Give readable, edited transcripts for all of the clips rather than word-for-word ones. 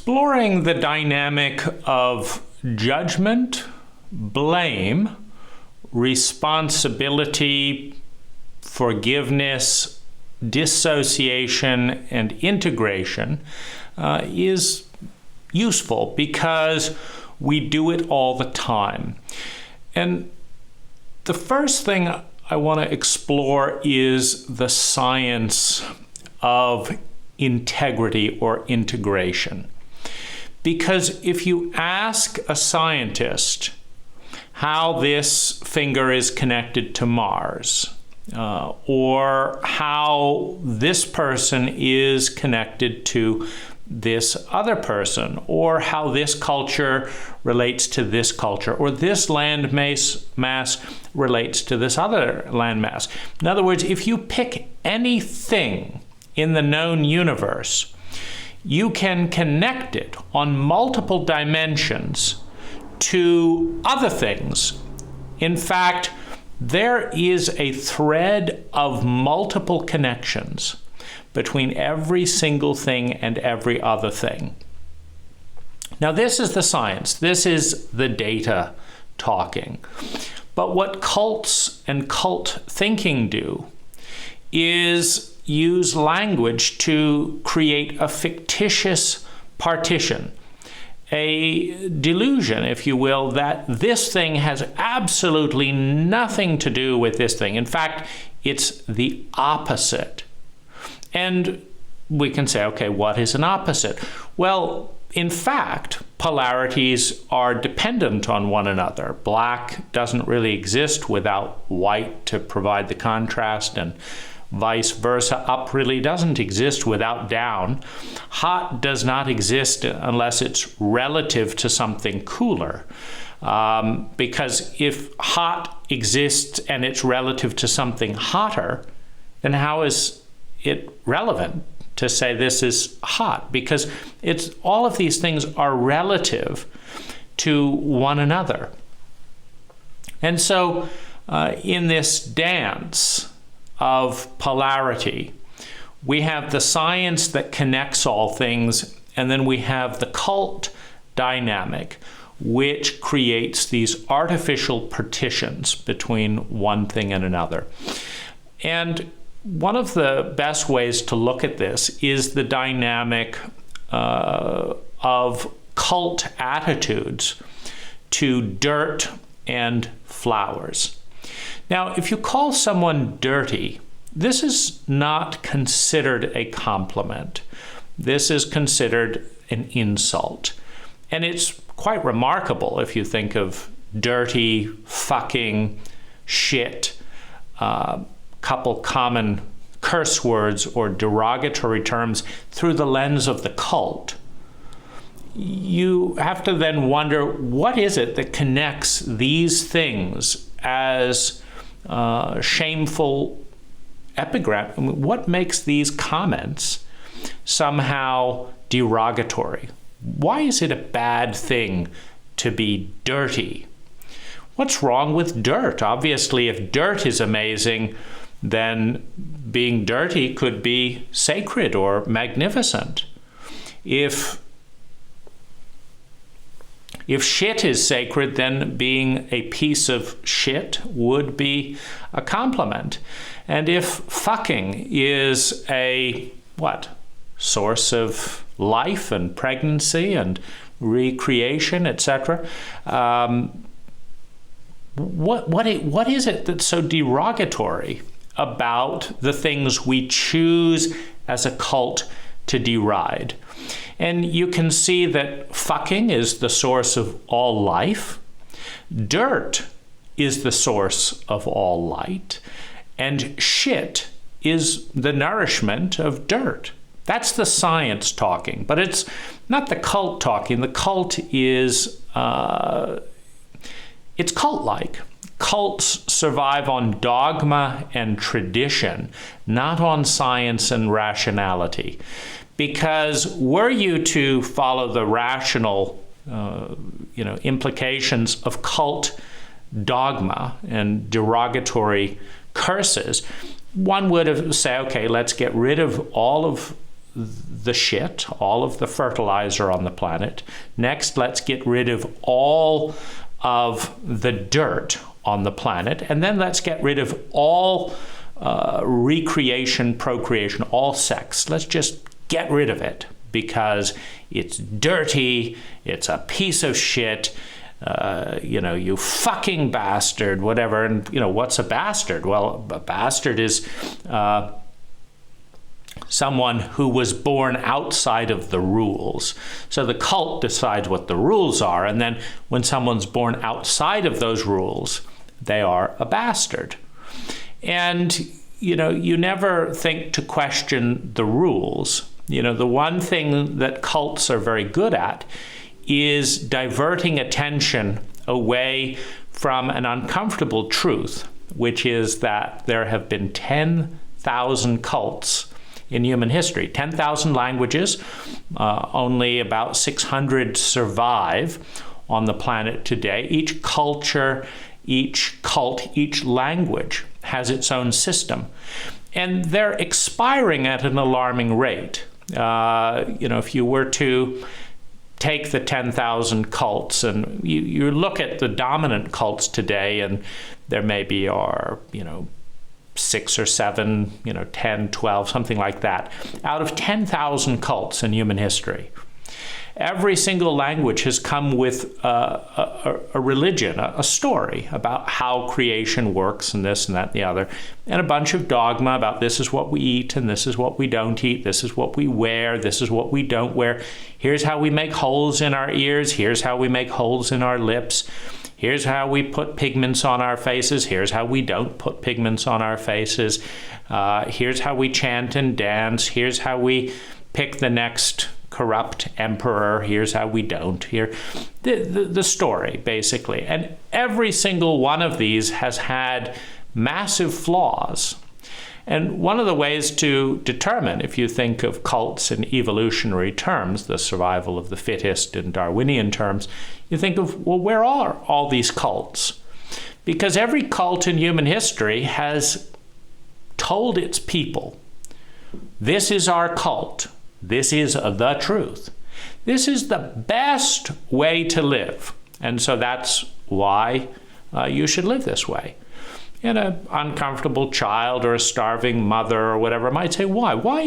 exploring the dynamic of judgment, blame, responsibility, forgiveness, dissociation, and integration is useful because we do it all the time. And the first thing I want to explore is the science of integrity or integration. Because if you ask a scientist how this finger is connected to Mars, or how this person is connected to this other person, or how this culture relates to this culture, or this land mass relates to this other land mass. In other words, if you pick anything in the known universe, you can connect it on multiple dimensions to other things. In fact, there is a thread of multiple connections between every single thing and every other thing. Now, this is the science. This is the data talking. But what cults and cult thinking do is use language to create a fictitious partition, a delusion, if you will, that this thing has absolutely nothing to do with this thing. In fact, it's the opposite. And we can say, okay, what is an opposite? Well, in fact, polarities are dependent on one another. Black doesn't really exist without white to provide the contrast, and vice versa. Up really doesn't exist without down. Hot does not exist unless it's relative to something cooler. Because if hot exists and it's relative to something hotter, then how is it relevant to say this is hot? Because it's all of these things are relative to one another. And so in this dance of polarity, we have the science that connects all things, and then we have the cult dynamic, which creates these artificial partitions between one thing and another. And one of the best ways to look at this is the dynamic of cult attitudes to dirt and flowers. Now, if you call someone dirty, this is not considered a compliment. This is considered an insult. And it's quite remarkable if you think of dirty, fucking, shit, couple common curse words or derogatory terms through the lens of the cult. You have to then wonder, what is it that connects these things as shameful epigram? I mean, what makes these comments somehow derogatory? Why is it a bad thing to be dirty? What's wrong with dirt? Obviously, if dirt is amazing, then being dirty could be sacred or magnificent. If shit is sacred, then being a piece of shit would be a compliment. And if fucking is a, source of life and pregnancy and recreation, etc., what is it that's so derogatory about the things we choose as a cult to deride? And you can see that fucking is the source of all life. Dirt is the source of all light. And shit is the nourishment of dirt. That's the science talking, but it's not the cult talking. The cult is, it's cult-like. Cults survive on dogma and tradition, not on science and rationality. Because were you to follow the rational implications of cult dogma and derogatory curses, one would have said, okay, let's get rid of all of the shit, all of the fertilizer on the planet. Next, let's get rid of all of the dirt on the planet. And then let's get rid of all recreation, procreation, all sex. Let's just get rid of it because it's dirty, it's a piece of shit, you fucking bastard, whatever. And, what's a bastard? Well, a bastard is someone who was born outside of the rules. So the cult decides what the rules are, and then when someone's born outside of those rules, they are a bastard. And, you never think to question the rules. The one thing that cults are very good at is diverting attention away from an uncomfortable truth, which is that there have been 10,000 cults in human history. 10,000 languages, only about 600 survive on the planet today. Each culture, each cult, each language has its own system. And they're expiring at an alarming rate. If you were to take the 10,000 cults and you look at the dominant cults today, and there maybe are, 6 or 7, 10, 12, something like that, out of 10,000 cults in human history. Every single language has come with a religion, a story about how creation works and this and that and the other, and a bunch of dogma about this is what we eat and this is what we don't eat, this is what we wear, this is what we don't wear, here's how we make holes in our ears, here's how we make holes in our lips, here's how we put pigments on our faces, here's how we don't put pigments on our faces, here's how we chant and dance, here's how we pick the next corrupt emperor, here's how we don't. Here, the story, basically. And every single one of these has had massive flaws. And one of the ways to determine, if you think of cults in evolutionary terms, the survival of the fittest in Darwinian terms, you think of, well, where are all these cults? Because every cult in human history has told its people, this is our cult. This is the truth. This is the best way to live. And so that's why you should live this way. And an uncomfortable child or a starving mother or whatever might say, why? Why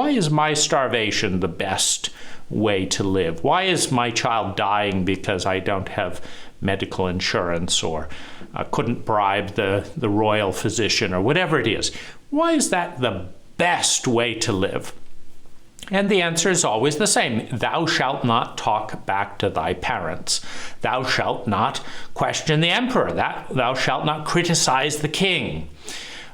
is my starvation the best way to live? Why is my child dying because I don't have medical insurance or couldn't bribe the royal physician or whatever it is? Why is that the best way to live? And the answer is always the same. Thou shalt not talk back to thy parents. Thou shalt not question the emperor. Thou shalt not criticize the king.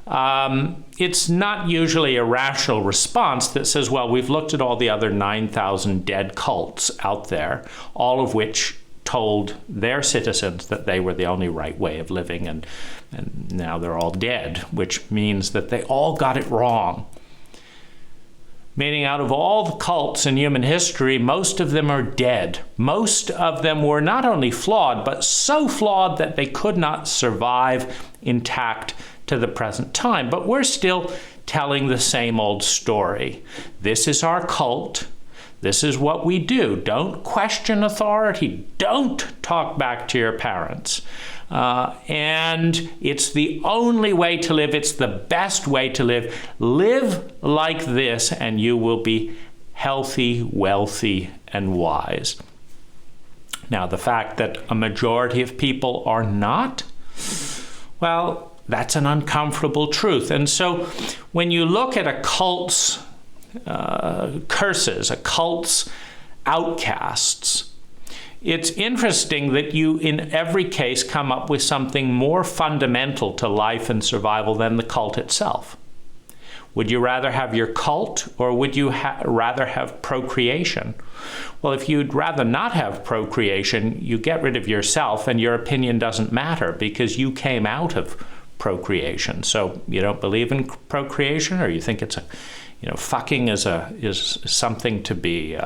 It's not usually a rational response that says, well, we've looked at all the other 9,000 dead cults out there, all of which told their citizens that they were the only right way of living, and now they're all dead, which means that they all got it wrong. Meaning out of all the cults in human history, most of them are dead. Most of them were not only flawed, but so flawed that they could not survive intact to the present time. But we're still telling the same old story. This is our cult. This is what we do. Don't question authority. Don't talk back to your parents. And it's the only way to live. It's the best way to live. Live like this and you will be healthy, wealthy, and wise. Now, the fact that a majority of people are not, well, that's an uncomfortable truth. And so when you look at a cult's curses, a cult's outcasts, it's interesting that you, in every case, come up with something more fundamental to life and survival than the cult itself. Would you rather have your cult, or would you rather have procreation? Well, if you'd rather not have procreation, you get rid of yourself, and your opinion doesn't matter because you came out of procreation. So you don't believe in procreation, or you think it's fucking is something to be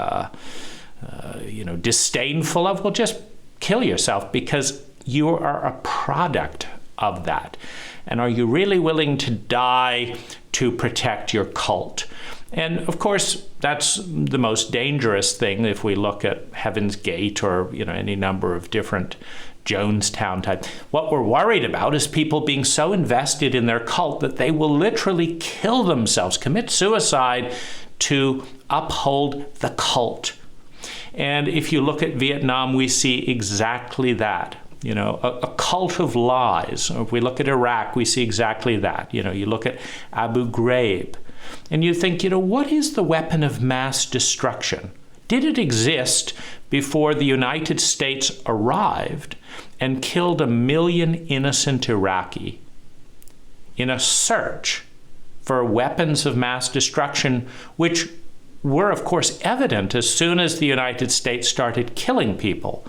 disdainful of? Well, just kill yourself because you are a product of that. And are you really willing to die to protect your cult? And of course, that's the most dangerous thing if we look at Heaven's Gate or, any number of different Jonestown type. What we're worried about is people being so invested in their cult that they will literally kill themselves, commit suicide to uphold the cult. And if you look at Vietnam, we see exactly that. A cult of lies. Or if we look at Iraq, we see exactly that. You look at Abu Ghraib, and you think, what is the weapon of mass destruction? Did it exist before the United States arrived and killed 1 million innocent Iraqi in a search for weapons of mass destruction, which were, of course, evident as soon as the United States started killing people?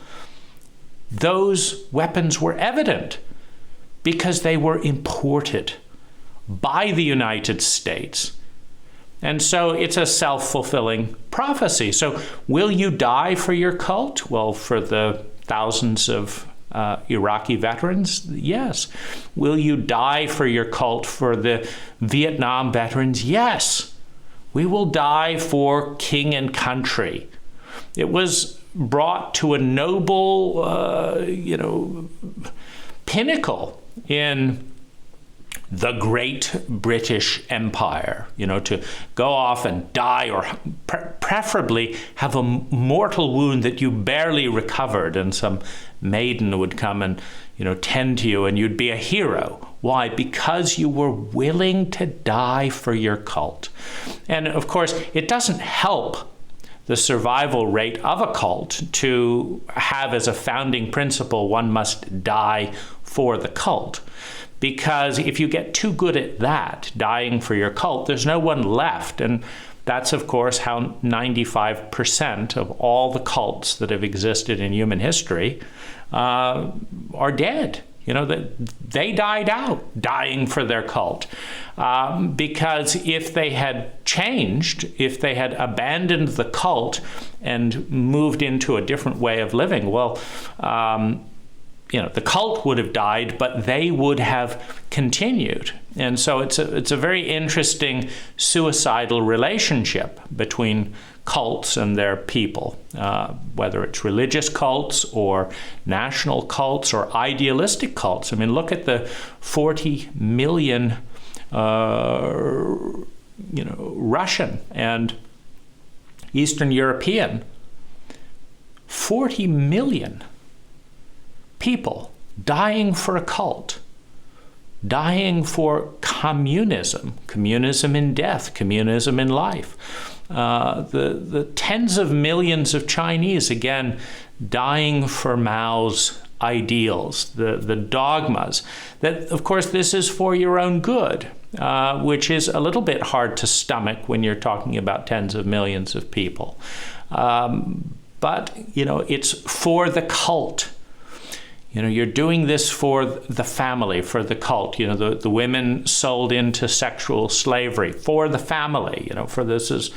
Those weapons were evident because they were imported by the United States. And so it's a self-fulfilling prophecy. So will you die for your cult? Well, for the thousands of Iraqi veterans, yes. Will you die for your cult for the Vietnam veterans? Yes. We will die for king and country. It was brought to a noble, pinnacle in the great British Empire, to go off and die, or preferably have a mortal wound that you barely recovered, and some maiden would come and, tend to you, and you'd be a hero. Why? Because you were willing to die for your cult. And of course, it doesn't help the survival rate of a cult to have as a founding principle one must die for the cult. Because if you get too good at that, dying for your cult, there's no one left. And that's, of course, how 95% of all the cults that have existed in human history are dead. They died out dying for their cult. Because if they had changed, if they had abandoned the cult and moved into a different way of living, well, the cult would have died, but they would have continued. And so it's a very interesting suicidal relationship between cults and their people, whether it's religious cults or national cults or idealistic cults. I mean, look at the 40 million Russian and Eastern European, 40 million people dying for a cult, dying for communism in death, communism in life. The tens of millions of Chinese, again, dying for Mao's ideals, the dogmas, that, of course, this is for your own good, which is a little bit hard to stomach when you're talking about tens of millions of people. But, it's for the cult. You're doing this for the family, for the cult. The women sold into sexual slavery for the family. For this is,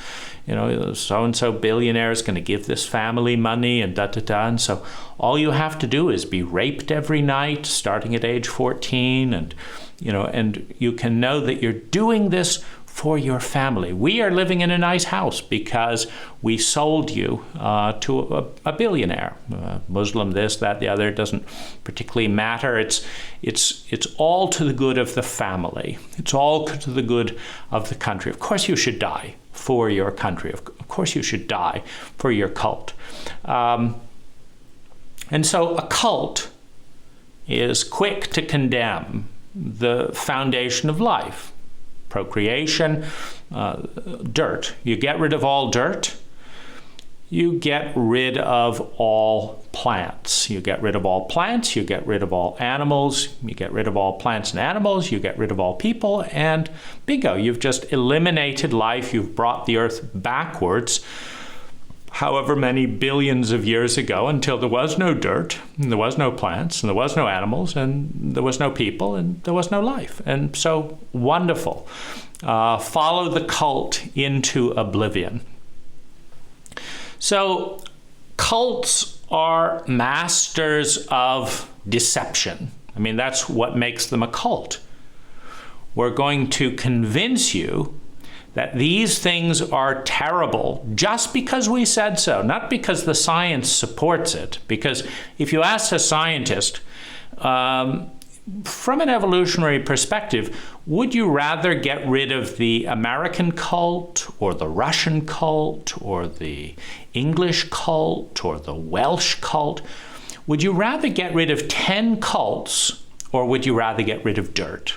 so-and-so billionaire is going to give this family money and da-da-da. And so all you have to do is be raped every night, starting at age 14. And you can know that you're doing this for your family. We are living in a nice house because we sold you to a billionaire. Muslim, this, that, the other, it doesn't particularly matter. It's all to the good of the family. It's all to the good of the country. Of course you should die for your country. Of course you should die for your cult. And so a cult is quick to condemn the foundation of life. Procreation, dirt. You get rid of all dirt, you get rid of all plants. You get rid of all plants, you get rid of all animals, you get rid of all plants and animals, you get rid of all people, and bingo, you've just eliminated life. You've brought the earth backwards however many billions of years ago, until there was no dirt, and there was no plants, and there was no animals, and there was no people, and there was no life. And so wonderful. Follow the cult into oblivion. So cults are masters of deception. I mean, that's what makes them a cult. We're going to convince you that these things are terrible just because we said so, not because the science supports it. Because if you ask a scientist, from an evolutionary perspective, would you rather get rid of the American cult or the Russian cult or the English cult or the Welsh cult? Would you rather get rid of 10 cults or would you rather get rid of dirt?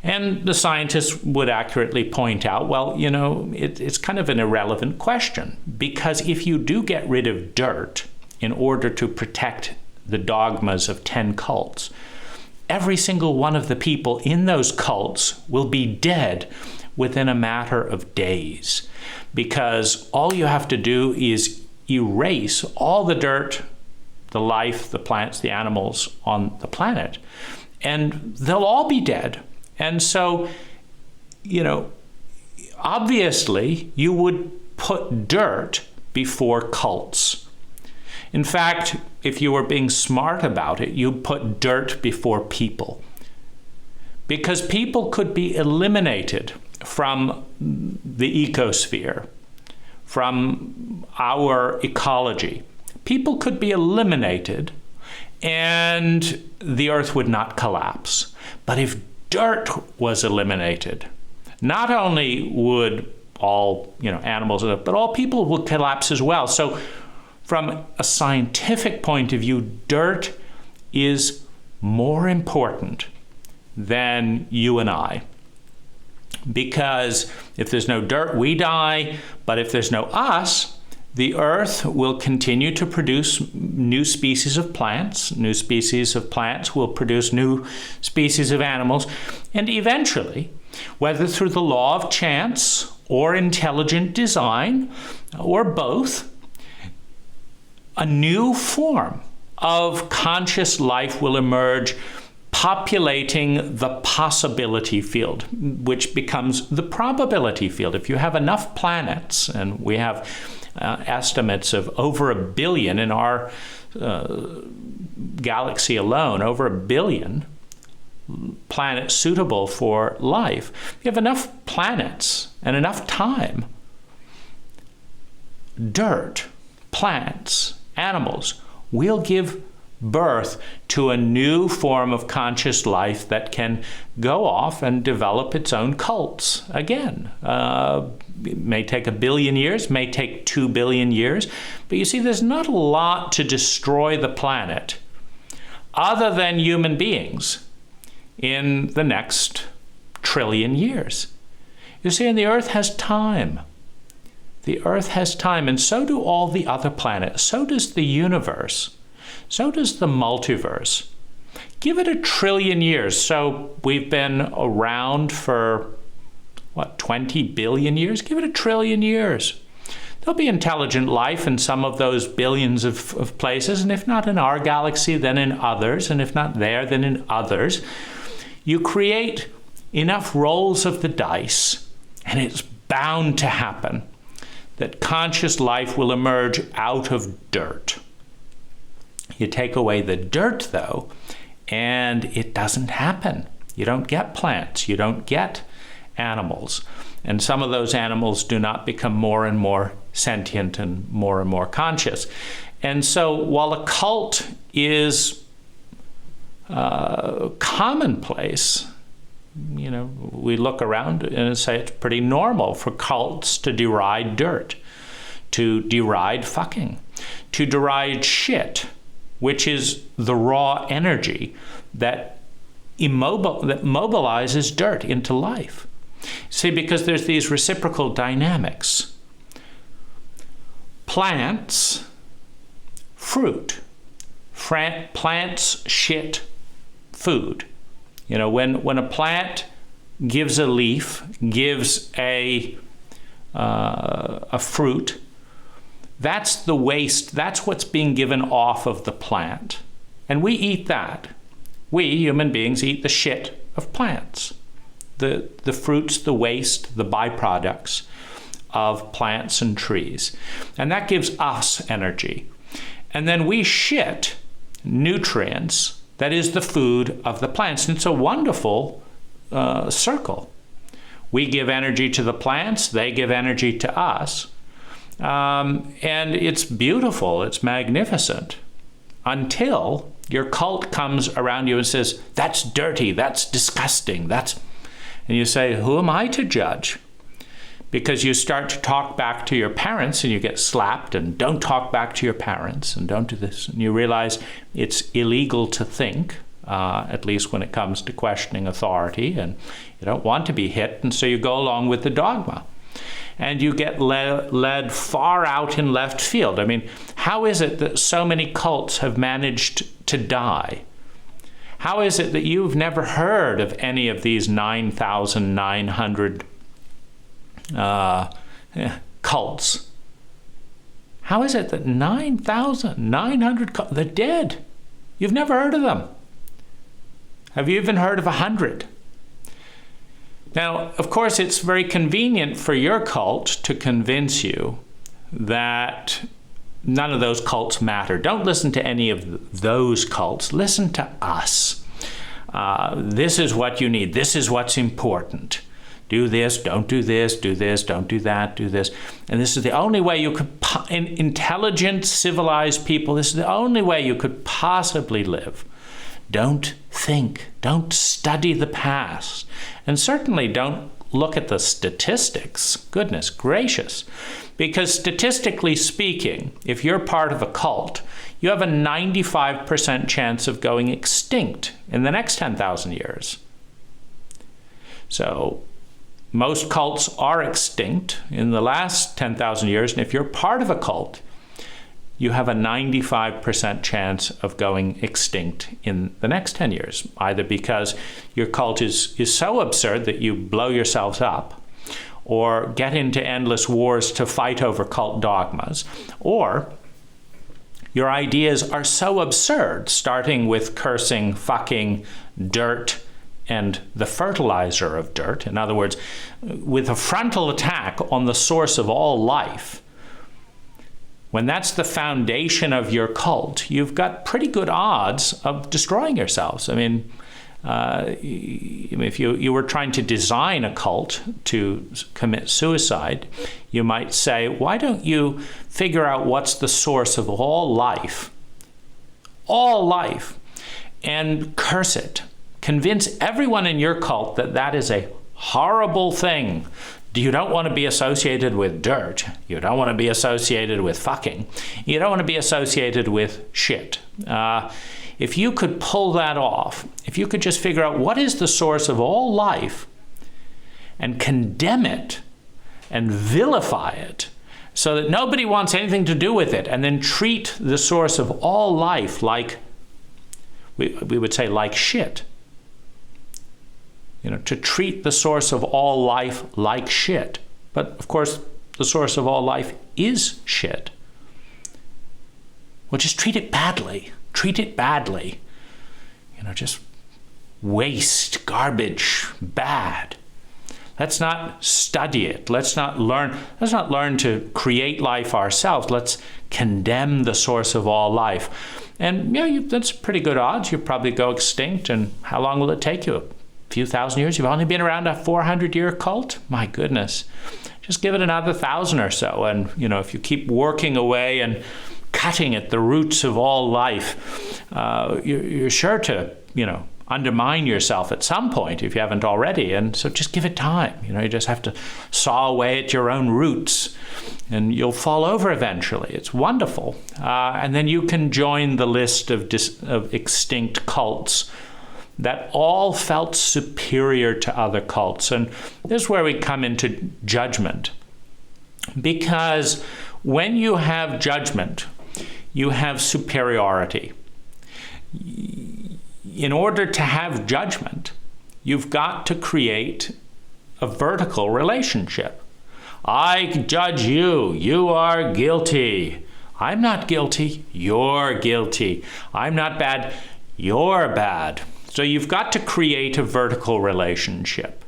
And the scientists would accurately point out, well, you know, it's kind of an irrelevant question, because if you do get rid of dirt in order to protect the dogmas of 10 cults, every single one of the people in those cults will be dead within a matter of days, because all you have to do is erase all the dirt, the life, the plants, the animals on the planet, and they'll all be dead. And so, you know, obviously you would put dirt before cults. In fact, if you were being smart about it, you'd put dirt before people. Because people could be eliminated from the ecosphere, from our ecology. People could be eliminated and the earth would not collapse. But if dirt was eliminated, not only would all, you know, animals, but all people would collapse as well. So from a scientific point of view, dirt is more important than you and I. Because if there's no dirt, we die. But if there's no us, the earth will continue to produce new species of plants. New species of plants will produce new species of animals. And eventually, whether through the law of chance or intelligent design or both, a new form of conscious life will emerge, populating the possibility field, which becomes the probability field. If you have enough planets, and we have estimates of over 1 billion in our galaxy alone, over 1 billion planets suitable for life. If you have enough planets and enough time, dirt, plants, animals will give birth to a new form of conscious life that can go off and develop its own cults again. It may take 1 billion years, may take 2 billion years, but you see, there's not a lot to destroy the planet other than human beings in the next 1 trillion years. You see, and the earth has time. The earth has time, and so do all the other planets. So does the universe. So does the multiverse. Give it 1 trillion years. So we've been around for, 20 billion years? Give it 1 trillion years. There'll be intelligent life in some of those billions of places, and if not in our galaxy, then in others, and if not there, then in others. You create enough rolls of the dice, and it's bound to happen that conscious life will emerge out of dirt. You take away the dirt, though, and it doesn't happen. You don't get plants. You don't get animals. And some of those animals do not become more and more sentient and more conscious. And so while a cult is commonplace, you know, we look around and say it's pretty normal for cults to deride dirt, to deride fucking, to deride shit, which is the raw energy that mobilizes dirt into life. See, because there's these reciprocal dynamics. Plants, fruit. Plants shit food. You know, when a plant gives a leaf, gives a fruit, that's the waste, that's what's being given off of the plant. And we eat that. We, human beings, eat the shit of plants. The fruits, the waste, the byproducts of plants and trees. And that gives us energy. And then we shit nutrients, that is the food of the plants. And it's a wonderful circle. We give energy to the plants, they give energy to us. And it's beautiful, it's magnificent, until your cult comes around you and says, that's dirty, that's disgusting, and you say, who am I to judge? Because you start to talk back to your parents and you get slapped, and don't talk back to your parents, and don't do this. And you realize it's illegal to think, at least when it comes to questioning authority, and you don't want to be hit, and so you go along with the dogma. And you get led far out in left field. I mean, how is it that so many cults have managed to die? How is it that you've never heard of any of these 9,900 cults? How is it that 9,900 cults, they're dead? You've never heard of them. Have you even heard of 100? Now, of course, it's very convenient for your cult to convince you that none of those cults matter. Don't listen to any of those cults. Listen to us. This is what you need. This is what's important. Do this, don't do this, do this, don't do that, do this. And this is the only way you could, intelligent, civilized people, this is the only way you could possibly live. Don't think, don't study the past, and certainly don't look at the statistics. Goodness gracious. Because statistically speaking, if you're part of a cult, you have a 95% chance of going extinct in the next 10,000 years. So most cults are extinct in the last 10,000 years, and if you're part of a cult, you have a 95% chance of going extinct in the next 10 years, either because your cult is so absurd that you blow yourselves up, or get into endless wars to fight over cult dogmas, or your ideas are so absurd, starting with cursing, fucking, dirt, and the fertilizer of dirt. In other words, with a frontal attack on the source of all life. When that's the foundation of your cult, you've got pretty good odds of destroying yourselves. I mean, if you were trying to design a cult to commit suicide, you might say, why don't you figure out what's the source of all life, and curse it. Convince everyone in your cult that that is a horrible thing. You don't want to be associated with dirt. You don't want to be associated with fucking. You don't want to be associated with shit. If you could pull that off, if you could just figure out what is the source of all life and condemn it and vilify it so that nobody wants anything to do with it, and then treat the source of all life like, we would say, like shit. You know, to treat the source of all life like shit. But of course, the source of all life is shit. Well, just treat it badly. Treat it badly. You know, just waste, garbage, bad. Let's not study it. Let's not learn to create life ourselves. Let's condemn the source of all life. And yeah, that's pretty good odds. You'll probably go extinct. And how long will it take you? Few thousand years. You've only been around a 400-year cult. My goodness, just give it another 1,000 or so, and you know, if you keep working away and cutting at the roots of all life, you're sure to, you know, undermine yourself at some point if you haven't already. And so just give it time. You know, you just have to saw away at your own roots, and you'll fall over eventually. It's wonderful, and then you can join the list of extinct cults that all felt superior to other cults. And this is where we come into judgment. Because when you have judgment, you have superiority. In order to have judgment, you've got to create a vertical relationship. I judge you. You are guilty. I'm not guilty. You're guilty. I'm not bad. You're bad. So you've got to create a vertical relationship.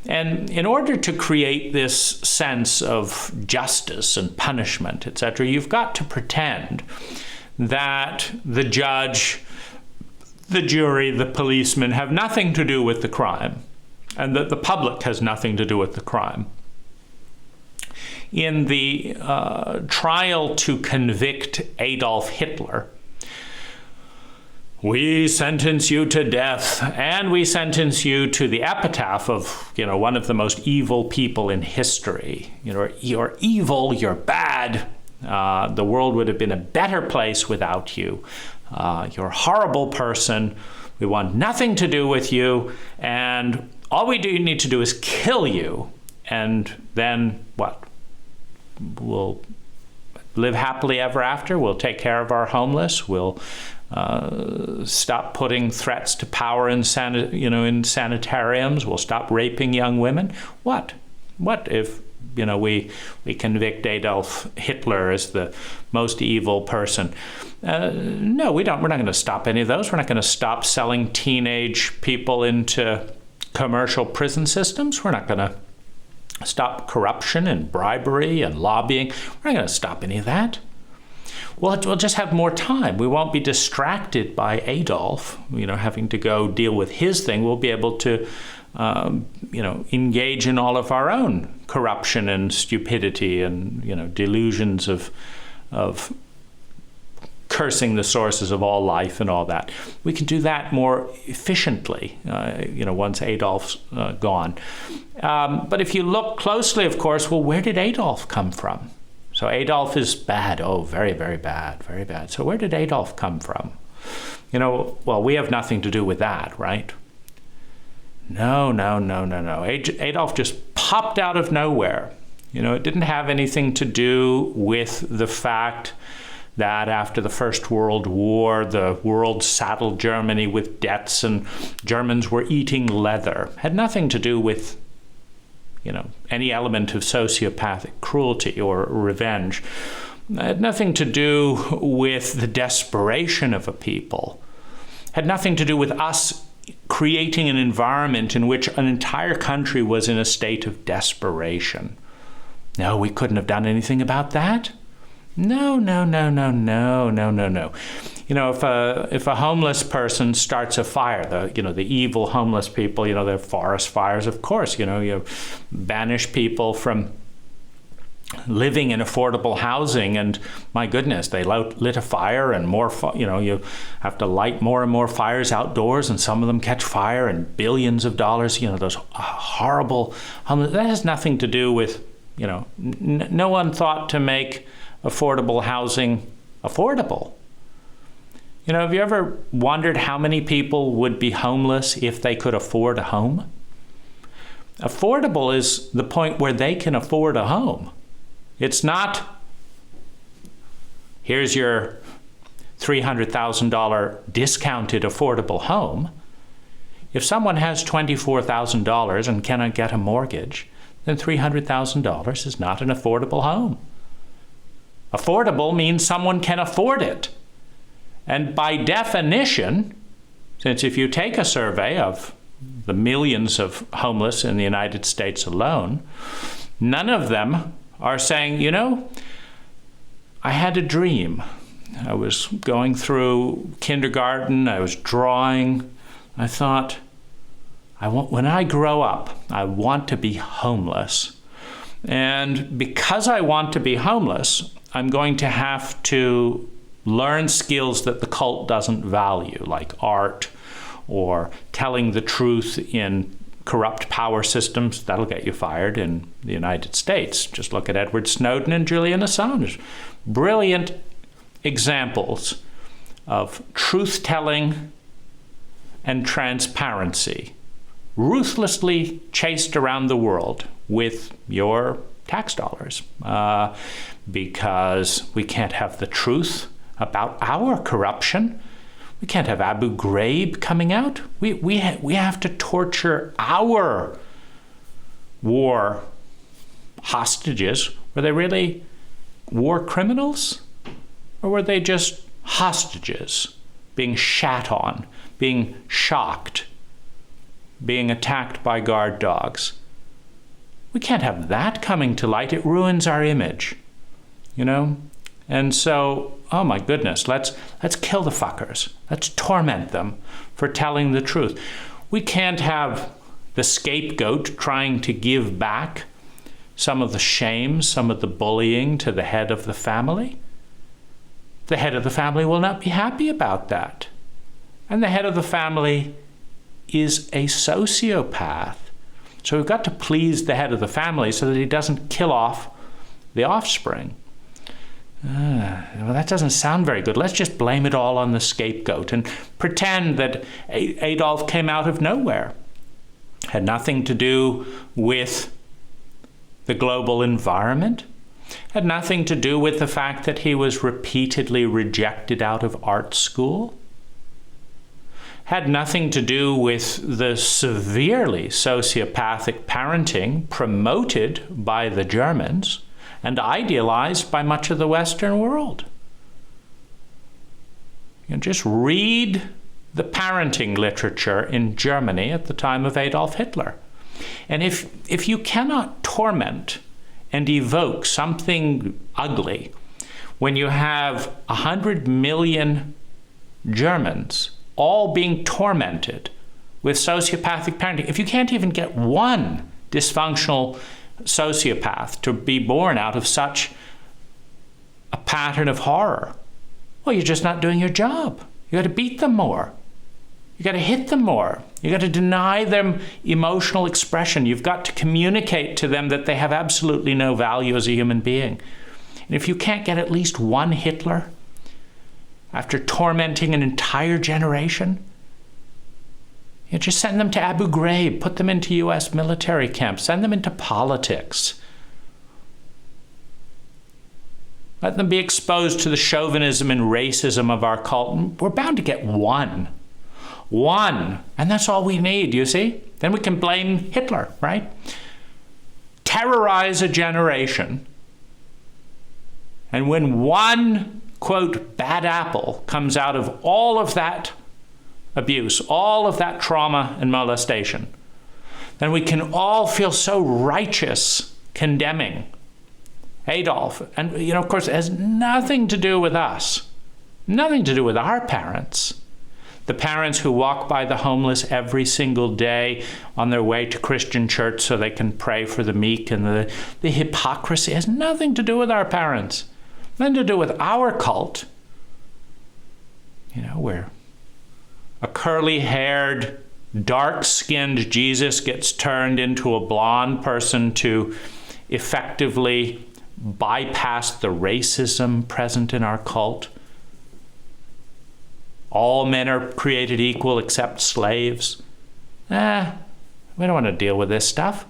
And in order to create this sense of justice and punishment, etc., you've got to pretend that the judge, the jury, the policeman have nothing to do with the crime. and that the public has nothing to do with the crime. In the trial to convict Adolf Hitler, we sentence you to death, and we sentence you to the epitaph of, one of the most evil people in history. You're evil, you're bad. The world would have been a better place without you. You're a horrible person. We want nothing to do with you, and all we need to do is kill you. And then what? We'll live happily ever after. We'll take care of our homeless. We'll stop putting threats to power in sanitariums. We'll stop raping young women. What if we convict Adolf Hitler as the most evil person? No, we don't. We're not going to stop any of those. We're not going to stop selling teenage people into commercial prison systems. We're not going to stop corruption and bribery and lobbying. We're not going to stop any of that. We'll just have more time. We won't be distracted by Adolf, having to go deal with his thing. We'll be able to, engage in all of our own corruption and stupidity and, delusions of cursing the sources of all life and all that. We can do that more efficiently, once Adolf's gone. But if you look closely, of course, where did Adolf come from? So Adolf is bad. Oh, very, very bad, very bad. So where did Adolf come from? We have nothing to do with that, right? No. Adolf just popped out of nowhere. It didn't have anything to do with the fact that after the First World War, the world saddled Germany with debts and Germans were eating leather. Had nothing to do with any element of sociopathic cruelty or revenge. It had nothing to do with the desperation of a people. It had nothing to do with us creating an environment in which an entire country was in a state of desperation. No, we couldn't have done anything about that. No. If a homeless person starts a fire, the evil homeless people, the forest fires, of course, you banish people from living in affordable housing, and my goodness, they lit a fire and more, you have to light more and more fires outdoors, and some of them catch fire and billions of dollars, those horrible homeless. That has nothing to do with, no one thought to make affordable housing affordable. Have you ever wondered how many people would be homeless if they could afford a home? Affordable is the point where they can afford a home. It's not, here's your $300,000 discounted affordable home. If someone has $24,000 and cannot get a mortgage, then $300,000 is not an affordable home. Affordable means someone can afford it. And by definition, since if you take a survey of the millions of homeless in the United States alone, none of them are saying, I had a dream. I was going through kindergarten, I was drawing. I thought, when I grow up, I want to be homeless. And because I want to be homeless, I'm going to have to learn skills that the cult doesn't value, like art or telling the truth in corrupt power systems. That'll get you fired in the United States. Just look at Edward Snowden and Julian Assange. Brilliant examples of truth-telling and transparency, ruthlessly chased around the world with your tax dollars, because we can't have the truth about our corruption. We can't have Abu Ghraib coming out. We have to torture our war hostages. Were they really war criminals? Or were they just hostages being shat on, being shocked, being attacked by guard dogs? We can't have that coming to light. It ruins our image, And so, oh my goodness, let's kill the fuckers. Let's torment them for telling the truth. We can't have, the scapegoat trying to give back some of the shame, some of the bullying to the head of the family. The head of the family will not be happy about that. And the head of the family is a sociopath. So we've got to please the head of the family so that he doesn't kill off the offspring. Well, that doesn't sound very good. Let's just blame it all on the scapegoat and pretend that Adolf came out of nowhere. Had nothing to do with the global environment. Had nothing to do with the fact that he was repeatedly rejected out of art school. Had nothing to do with the severely sociopathic parenting promoted by the Germans and idealized by much of the Western world. You just read the parenting literature in Germany at the time of Adolf Hitler. And if you cannot torment and evoke something ugly when you have 100 million Germans all being tormented with sociopathic parenting, if you can't even get one dysfunctional sociopath to be born out of such a pattern of horror, well, you're just not doing your job. You got to beat them more. You got to hit them more. You got to deny them emotional expression. You've got to communicate to them that they have absolutely no value as a human being. And if you can't get at least one Hitler after tormenting an entire generation, you just send them to Abu Ghraib, put them into U.S. military camps, send them into politics. Let them be exposed to the chauvinism and racism of our cult. We're bound to get one. One. And that's all we need, you see? Then we can blame Hitler, right? Terrorize a generation. And when one, quote, bad apple comes out of all of that abuse, all of that trauma and molestation, then we can all feel so righteous condemning Adolf. And, of course, it has nothing to do with us, nothing to do with our parents. The parents who walk by the homeless every single day on their way to Christian church so they can pray for the meek, and the hypocrisy has nothing to do with our parents, nothing to do with our cult. Where a curly-haired, dark-skinned Jesus gets turned into a blonde person to effectively bypass the racism present in our cult. All men are created equal except slaves. We don't want to deal with this stuff.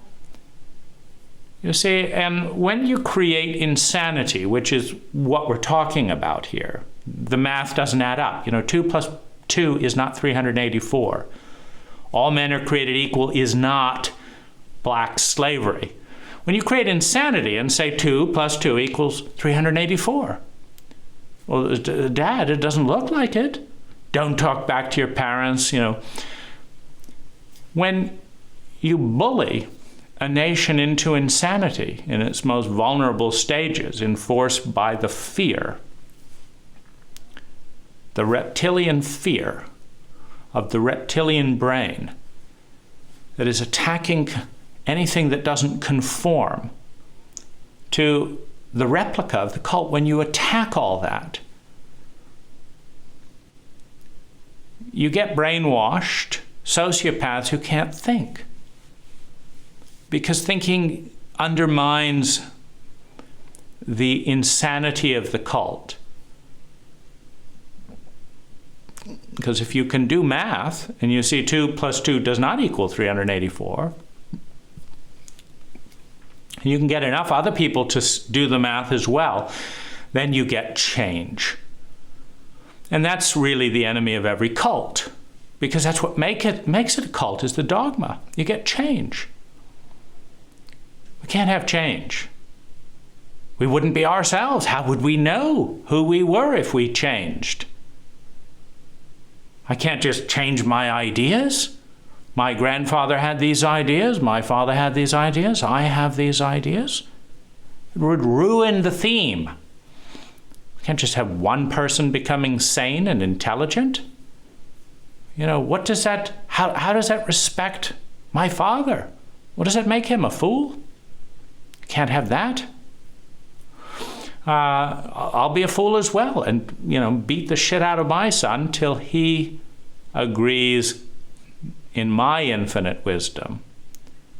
You see, and when you create insanity, which is what we're talking about here, the math doesn't add up. 2 plus 2 is not 384. All men are created equal is not black slavery. When you create insanity and say 2 plus 2 equals 384, well, Dad, it doesn't look like it. Don't talk back to your parents, When you bully a nation into insanity in its most vulnerable stages, enforced by the fear, the reptilian fear of the reptilian brain that is attacking anything that doesn't conform to the replica of the cult, when you attack all that, you get brainwashed sociopaths who can't think, because thinking undermines the insanity of the cult. Because if you can do math and you see 2 plus 2 does not equal 384, and you can get enough other people to do the math as well, then you get change. And that's really the enemy of every cult, because that's what makes it a cult, is the dogma. You get change. We can't have change. We wouldn't be ourselves. How would we know who we were if we changed? I can't just change my ideas. My grandfather had these ideas. My father had these ideas. I have these ideas. It would ruin the theme. We can't just have one person becoming sane and intelligent. What does that, how does that respect My father. Well, does it make him a fool? Can't have that. I'll be a fool as well and, beat the shit out of my son till he agrees in my infinite wisdom,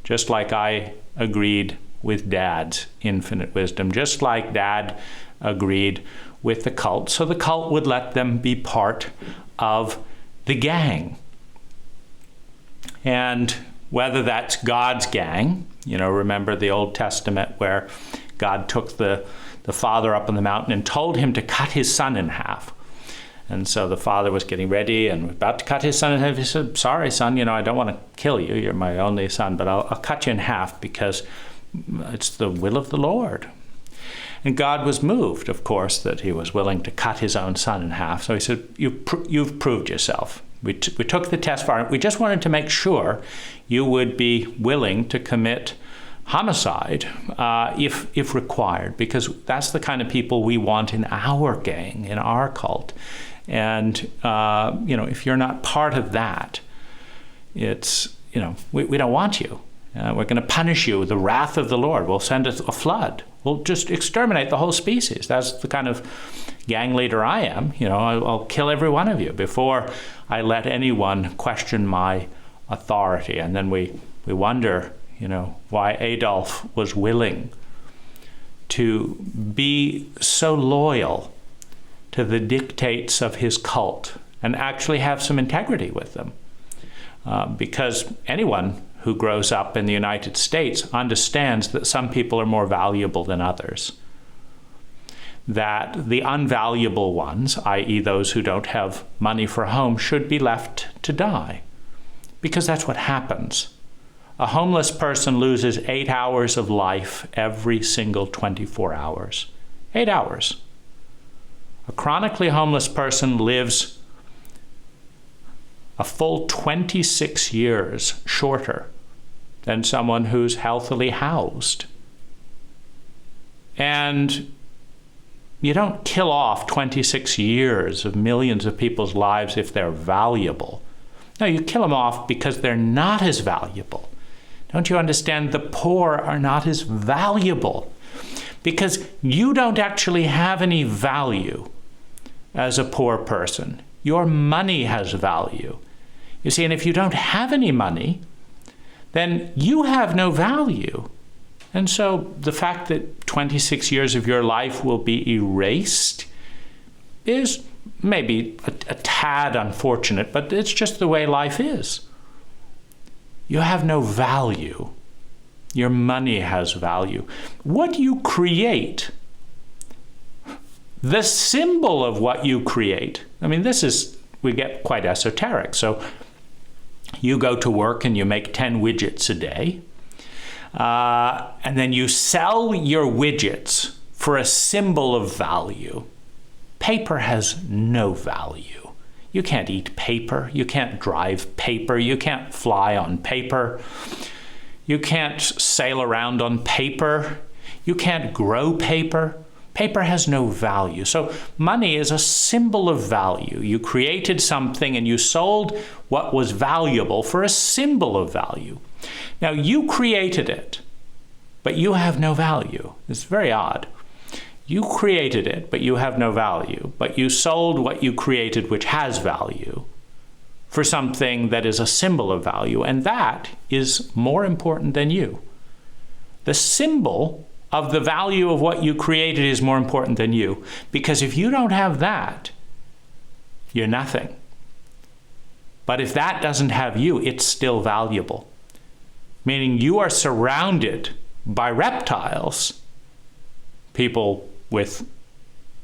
just like I agreed with Dad's infinite wisdom, just like Dad agreed with the cult, so the cult would let them be part of the gang. And whether that's God's gang, remember the Old Testament where God took the father up on the mountain and told him to cut his son in half. And so the father was getting ready and was about to cut his son in half. He said, sorry, son, I don't want to kill you. You're my only son, but I'll cut you in half because it's the will of the Lord. And God was moved, of course, that he was willing to cut his own son in half. So he said, you've proved yourself. We took the test for it. We just wanted to make sure you would be willing to commit homicide if required, because that's the kind of people we want in our gang, in our cult. And, if you're not part of that, it's, we don't want you. We're going to punish you with the wrath of the Lord. We'll send a flood. We'll just exterminate the whole species. That's the kind of gang leader I am. I'll kill every one of you before I let anyone question my authority. And then we wonder, why Adolf was willing to be so loyal to the dictates of his cult and actually have some integrity with them. Because anyone who grows up in the United States understands that some people are more valuable than others. That the unvaluable ones, i.e. those who don't have money for a home, should be left to die. Because that's what happens. A homeless person loses 8 hours of life every single 24 hours. 8 hours. A chronically homeless person lives a full 26 years shorter than someone who's healthily housed. And you don't kill off 26 years of millions of people's lives if they're valuable. No, you kill them off because they're not as valuable. Don't you understand? The poor are not as valuable because you don't actually have any value as a poor person. Your money has value. You see, and if you don't have any money, then you have no value. And so the fact that 26 years of your life will be erased is maybe a tad unfortunate, but it's just the way life is. You have no value. Your money has value. What you create, the symbol of what you create, we get quite esoteric. So you go to work and you make 10 widgets a day, and then you sell your widgets for a symbol of value. Paper has no value. You can't eat paper. You can't drive paper. You can't fly on paper. You can't sail around on paper. You can't grow paper. Paper has no value. So money is a symbol of value. You created something and you sold what was valuable for a symbol of value. Now you created it, but you have no value. It's very odd. You created it, but you have no value. But you sold what you created, which has value, for something that is a symbol of value. And that is more important than you. The symbol of the value of what you created is more important than you. Because if you don't have that, you're nothing. But if that doesn't have you, it's still valuable. Meaning you are surrounded by reptiles, people with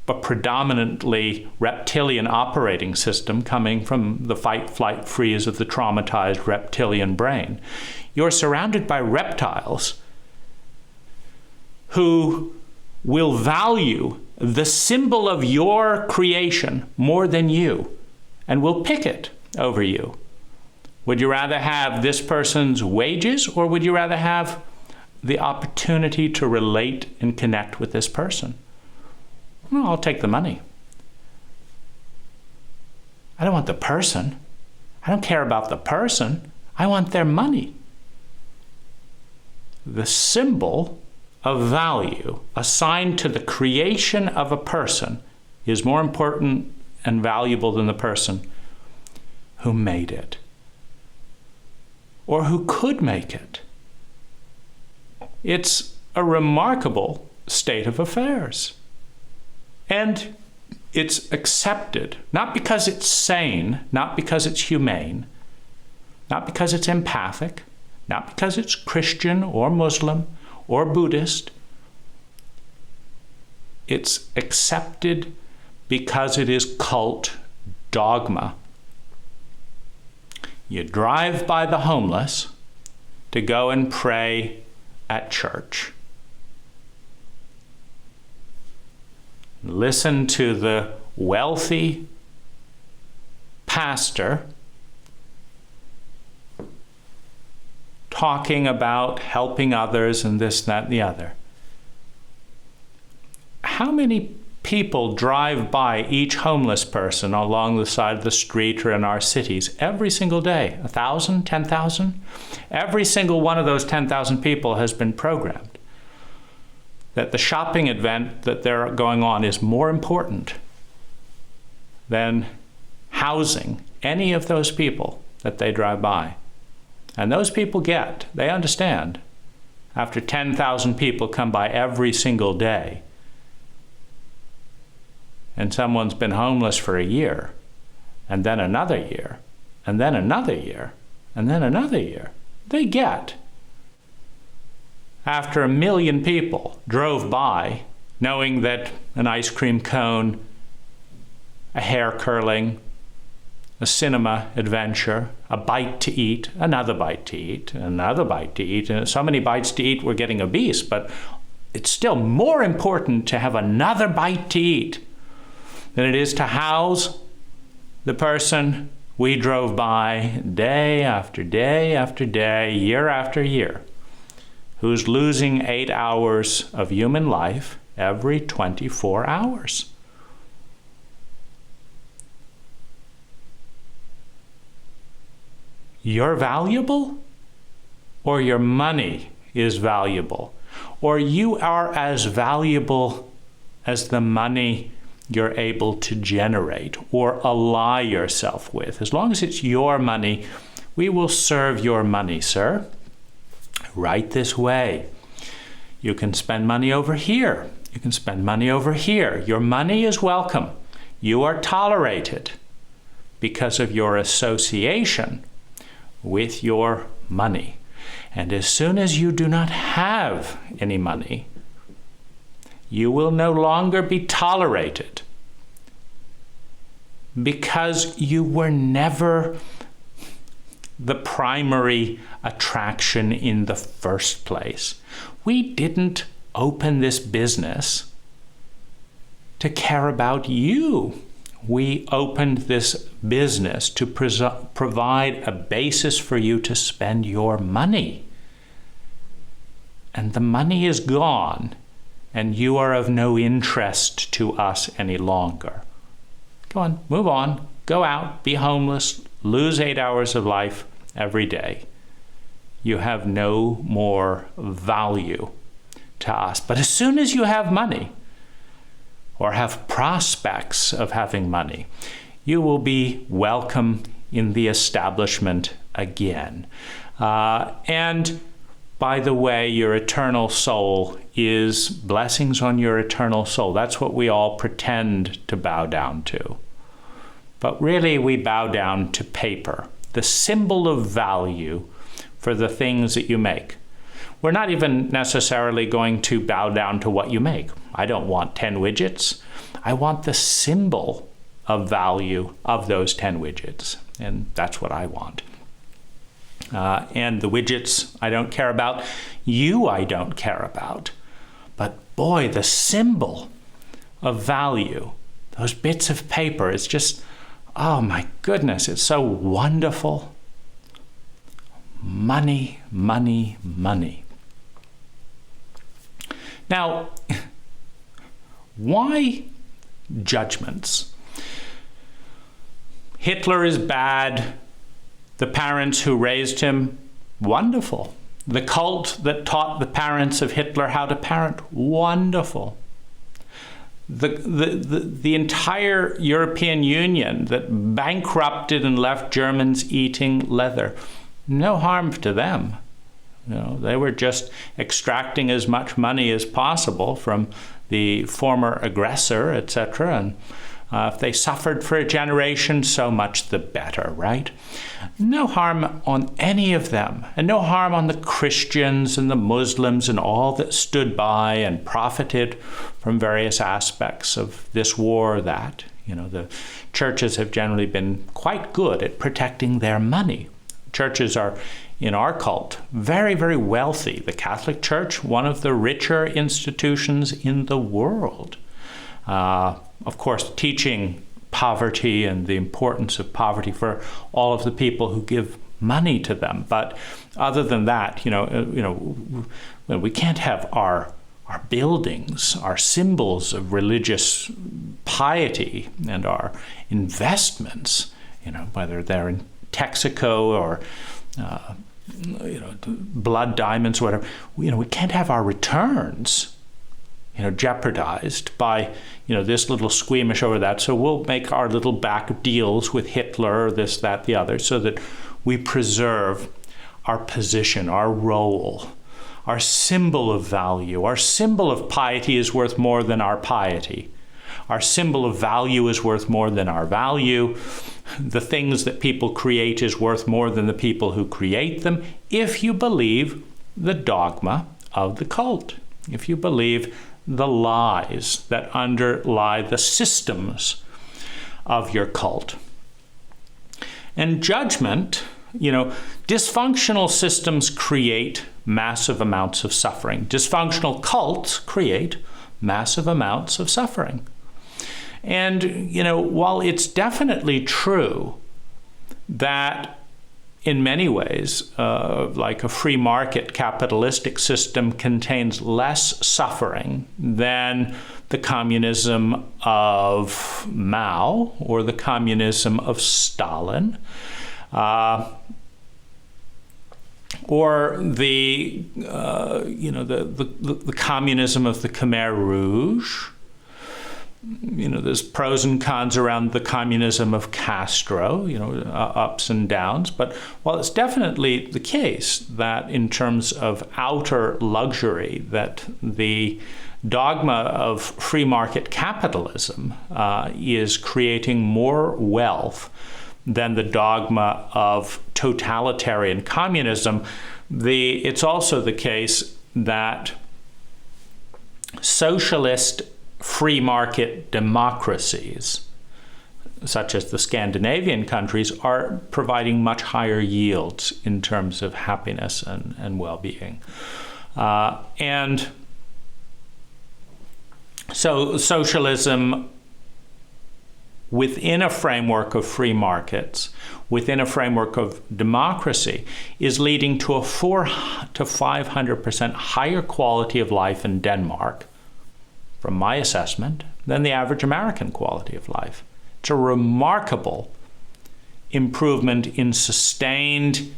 a predominantly reptilian operating system coming from the fight, flight, freeze of the traumatized reptilian brain. You're surrounded by reptiles who will value the symbol of your creation more than you and will pick it over you. Would you rather have this person's wages, or would you rather have the opportunity to relate and connect with this person? Well, I'll take the money. I don't want the person. I don't care about the person. I want their money. the symbol of value assigned to the creation of a person is more important and valuable than the person who made it or who could make it. It's a remarkable state of affairs. And it's accepted, not because it's sane, not because it's humane, not because it's empathic, not because it's Christian or Muslim or Buddhist. It's accepted because it is cult dogma. You drive by the homeless to go and pray at church. Listen to the wealthy pastor talking about helping others and this, that, and the other. How many people drive by each homeless person along the side of the street or in our cities every single day? 1,000, 10,000? Every single one of those 10,000 people has been programmed that the shopping event that they're going on is more important than housing any of those people that they drive by. And those people they understand, after 10,000 people come by every single day, and someone's been homeless for a year, and then another year, and then another year, and then another year, they get. After 1 million people drove by, knowing that an ice cream cone, a hair curling, a cinema adventure, a bite to eat, another bite to eat, another bite to eat, and so many bites to eat we're getting obese, but it's still more important to have another bite to eat than it is to house the person we drove by day after day after day, year after year, who's losing 8 hours of human life every 24 hours. You're valuable, or your money is valuable, or you are as valuable as the money you're able to generate or ally yourself with. As long as it's your money, we will serve your money, sir. Right this way. You can spend money over here. You can spend money over here. Your money is welcome. You are tolerated because of your association with your money. And as soon as you do not have any money, you will no longer be tolerated because you were never the primary attraction in the first place. We didn't open this business to care about you. We opened this business to provide a basis for you to spend your money. And the money is gone, and you are of no interest to us any longer. Go on, move on, go out, be homeless, lose 8 hours of life every day. You have no more value to us. But as soon as you have money, or have prospects of having money, you will be welcome in the establishment again. And by the way, your eternal soul is blessings on your eternal soul. That's what we all pretend to bow down to. But really, we bow down to paper, the symbol of value for the things that you make. We're not even necessarily going to bow down to what you make. I don't want 10 widgets. I want the symbol of value of those 10 widgets. And that's what I want. And the widgets I don't care about. You I don't care about. But boy, the symbol of value, those bits of paper, it's just, oh my goodness, it's so wonderful. Money, money, money. Now, why judgments? Hitler is bad. The parents who raised him, wonderful. The cult that taught the parents of Hitler how to parent, wonderful. The entire European Union that bankrupted and left Germans eating leather, no harm to them. You know, they were just extracting as much money as possible from the former aggressor, etc. And if they suffered for a generation, so much the better, right? No harm on any of them, and no harm on the Christians and the Muslims and all that stood by and profited from various aspects of this war or that. You know, the churches have generally been quite good at protecting their money. Churches are, in our cult, very, very wealthy. The Catholic Church, one of the richer institutions in the world. Of course, teaching poverty and the importance of poverty for all of the people who give money to them. But other than that, we can't have our buildings, our symbols of religious piety and our investments, whether they're in Texaco or blood diamonds, whatever. We can't have our returns jeopardized by this little squeamish over that. So we'll make our little back deals with Hitler, this, that, the other, so that we preserve our position, our role, our symbol of value. Our symbol of piety is worth more than our piety. Our symbol of value is worth more than our value. The things that people create is worth more than the people who create them, if you believe the dogma of the cult, if you believe the lies that underlie the systems of your cult. And judgment, dysfunctional systems create massive amounts of suffering. Dysfunctional cults create massive amounts of suffering. And, while it's definitely true that in many ways, like a free market capitalistic system contains less suffering than the communism of Mao or the communism of Stalin, or the communism of the Khmer Rouge. There's pros and cons around the communism of Castro, ups and downs. But while it's definitely the case that in terms of outer luxury, that the dogma of free market capitalism is creating more wealth than the dogma of totalitarian communism, it's also the case that socialist free market democracies, such as the Scandinavian countries, are providing much higher yields in terms of happiness and well-being. And so socialism within a framework of free markets, within a framework of democracy, is leading to a 400 to 500% higher quality of life in Denmark, from my assessment, than the average American quality of life. It's a remarkable improvement in sustained,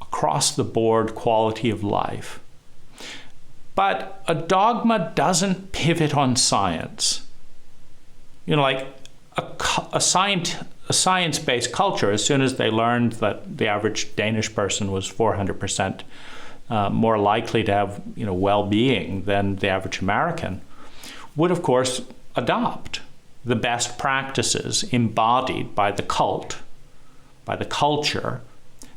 across-the-board quality of life. But a dogma doesn't pivot on science. Like a science-based culture, as soon as they learned that the average Danish person was 400% more likely to have well-being than the average American, would of course adopt the best practices embodied by the cult, by the culture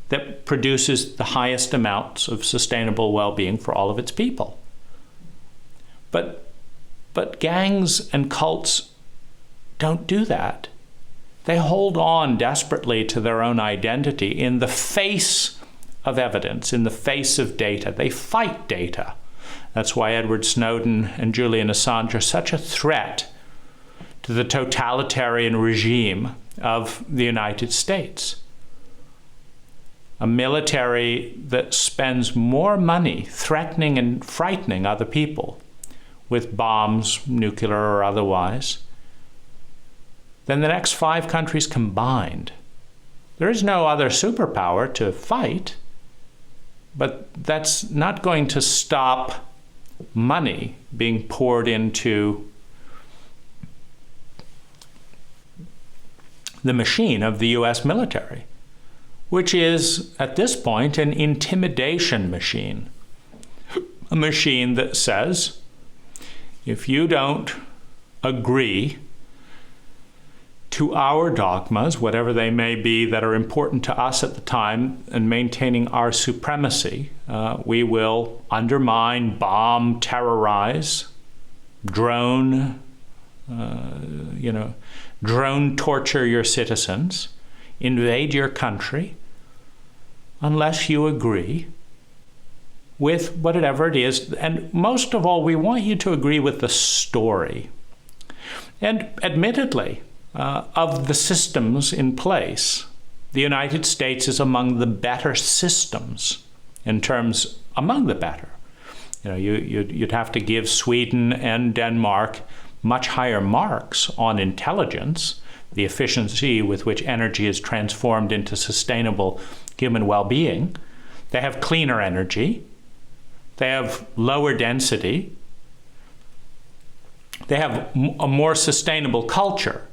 that produces the highest amounts of sustainable well-being for all of its people. But gangs and cults don't do that. They hold on desperately to their own identity in the face of evidence, in the face of data. They fight data. That's why Edward Snowden and Julian Assange are such a threat to the totalitarian regime of the United States. A military that spends more money threatening and frightening other people with bombs, nuclear or otherwise, than the next 5 countries combined. There is no other superpower to fight. But that's not going to stop money being poured into the machine of the US military, which is, at this point, an intimidation machine. A machine that says, if you don't agree to our dogmas, whatever they may be, that are important to us at the time and maintaining our supremacy, we will undermine, bomb, terrorize, drone torture your citizens, invade your country, unless you agree with whatever it is. And most of all, we want you to agree with the story. And admittedly, of the systems in place, the United States is among the better systems among the better. You'd have to give Sweden and Denmark much higher marks on intelligence, the efficiency with which energy is transformed into sustainable human well-being. They have cleaner energy. They have lower density. They have a more sustainable culture,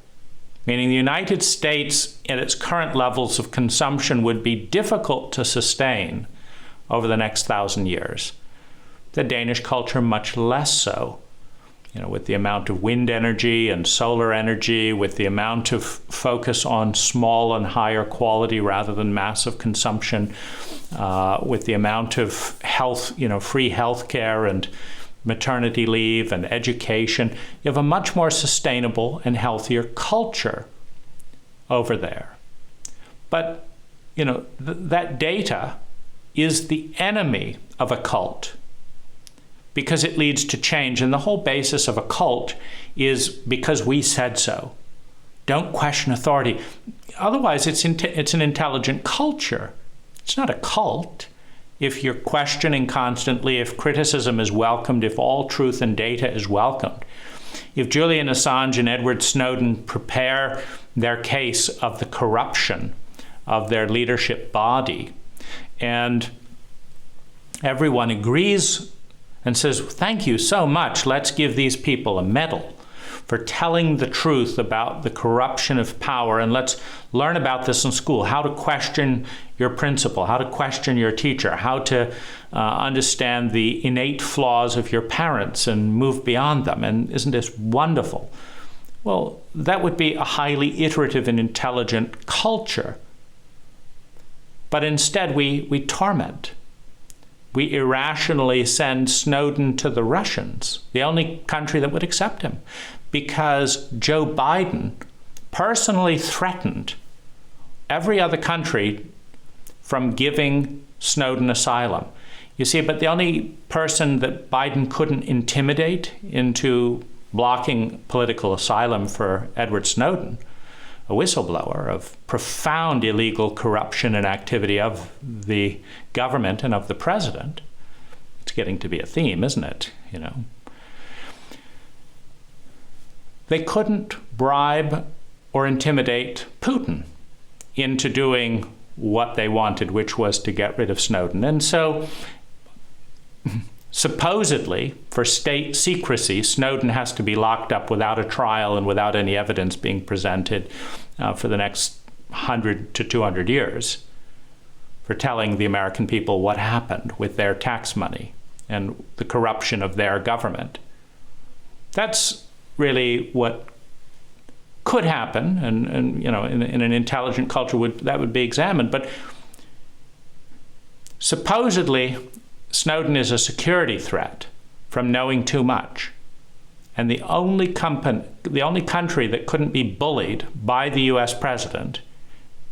meaning the United States at its current levels of consumption would be difficult to sustain over the next 1,000 years. The Danish culture much less so. With the amount of wind energy and solar energy, with the amount of focus on small and higher quality rather than massive consumption, with the amount of health, free health care and maternity leave and education, you have a much more sustainable and healthier culture over there. But, that data is the enemy of a cult, because it leads to change. And the whole basis of a cult is because we said so. Don't question authority. Otherwise, it's an intelligent culture. It's not a cult. If you're questioning constantly, if criticism is welcomed, if all truth and data is welcomed, if Julian Assange and Edward Snowden prepare their case of the corruption of their leadership body, and everyone agrees and says, thank you so much, let's give these people a medal for telling the truth about the corruption of power, and let's learn about this in school, how to question your principal, how to question your teacher, how to understand the innate flaws of your parents and move beyond them. And isn't this wonderful? Well, that would be a highly iterative and intelligent culture. But instead, we torment. We irrationally send Snowden to the Russians, the only country that would accept him, because Joe Biden personally threatened every other country from giving Snowden asylum. You see, but the only person that Biden couldn't intimidate into blocking political asylum for Edward Snowden, a whistleblower of profound illegal corruption and activity of the government and of the president. It's getting to be a theme, isn't it? They couldn't bribe or intimidate Putin into doing what they wanted, which was to get rid of Snowden. And so, supposedly, for state secrecy, Snowden has to be locked up without a trial and without any evidence being presented for the next 100 to 200 years, for telling the American people what happened with their tax money and the corruption of their government. That's really what could happen, and in an intelligent culture that would be examined. But supposedly, Snowden is a security threat from knowing too much. And the only country that couldn't be bullied by the US president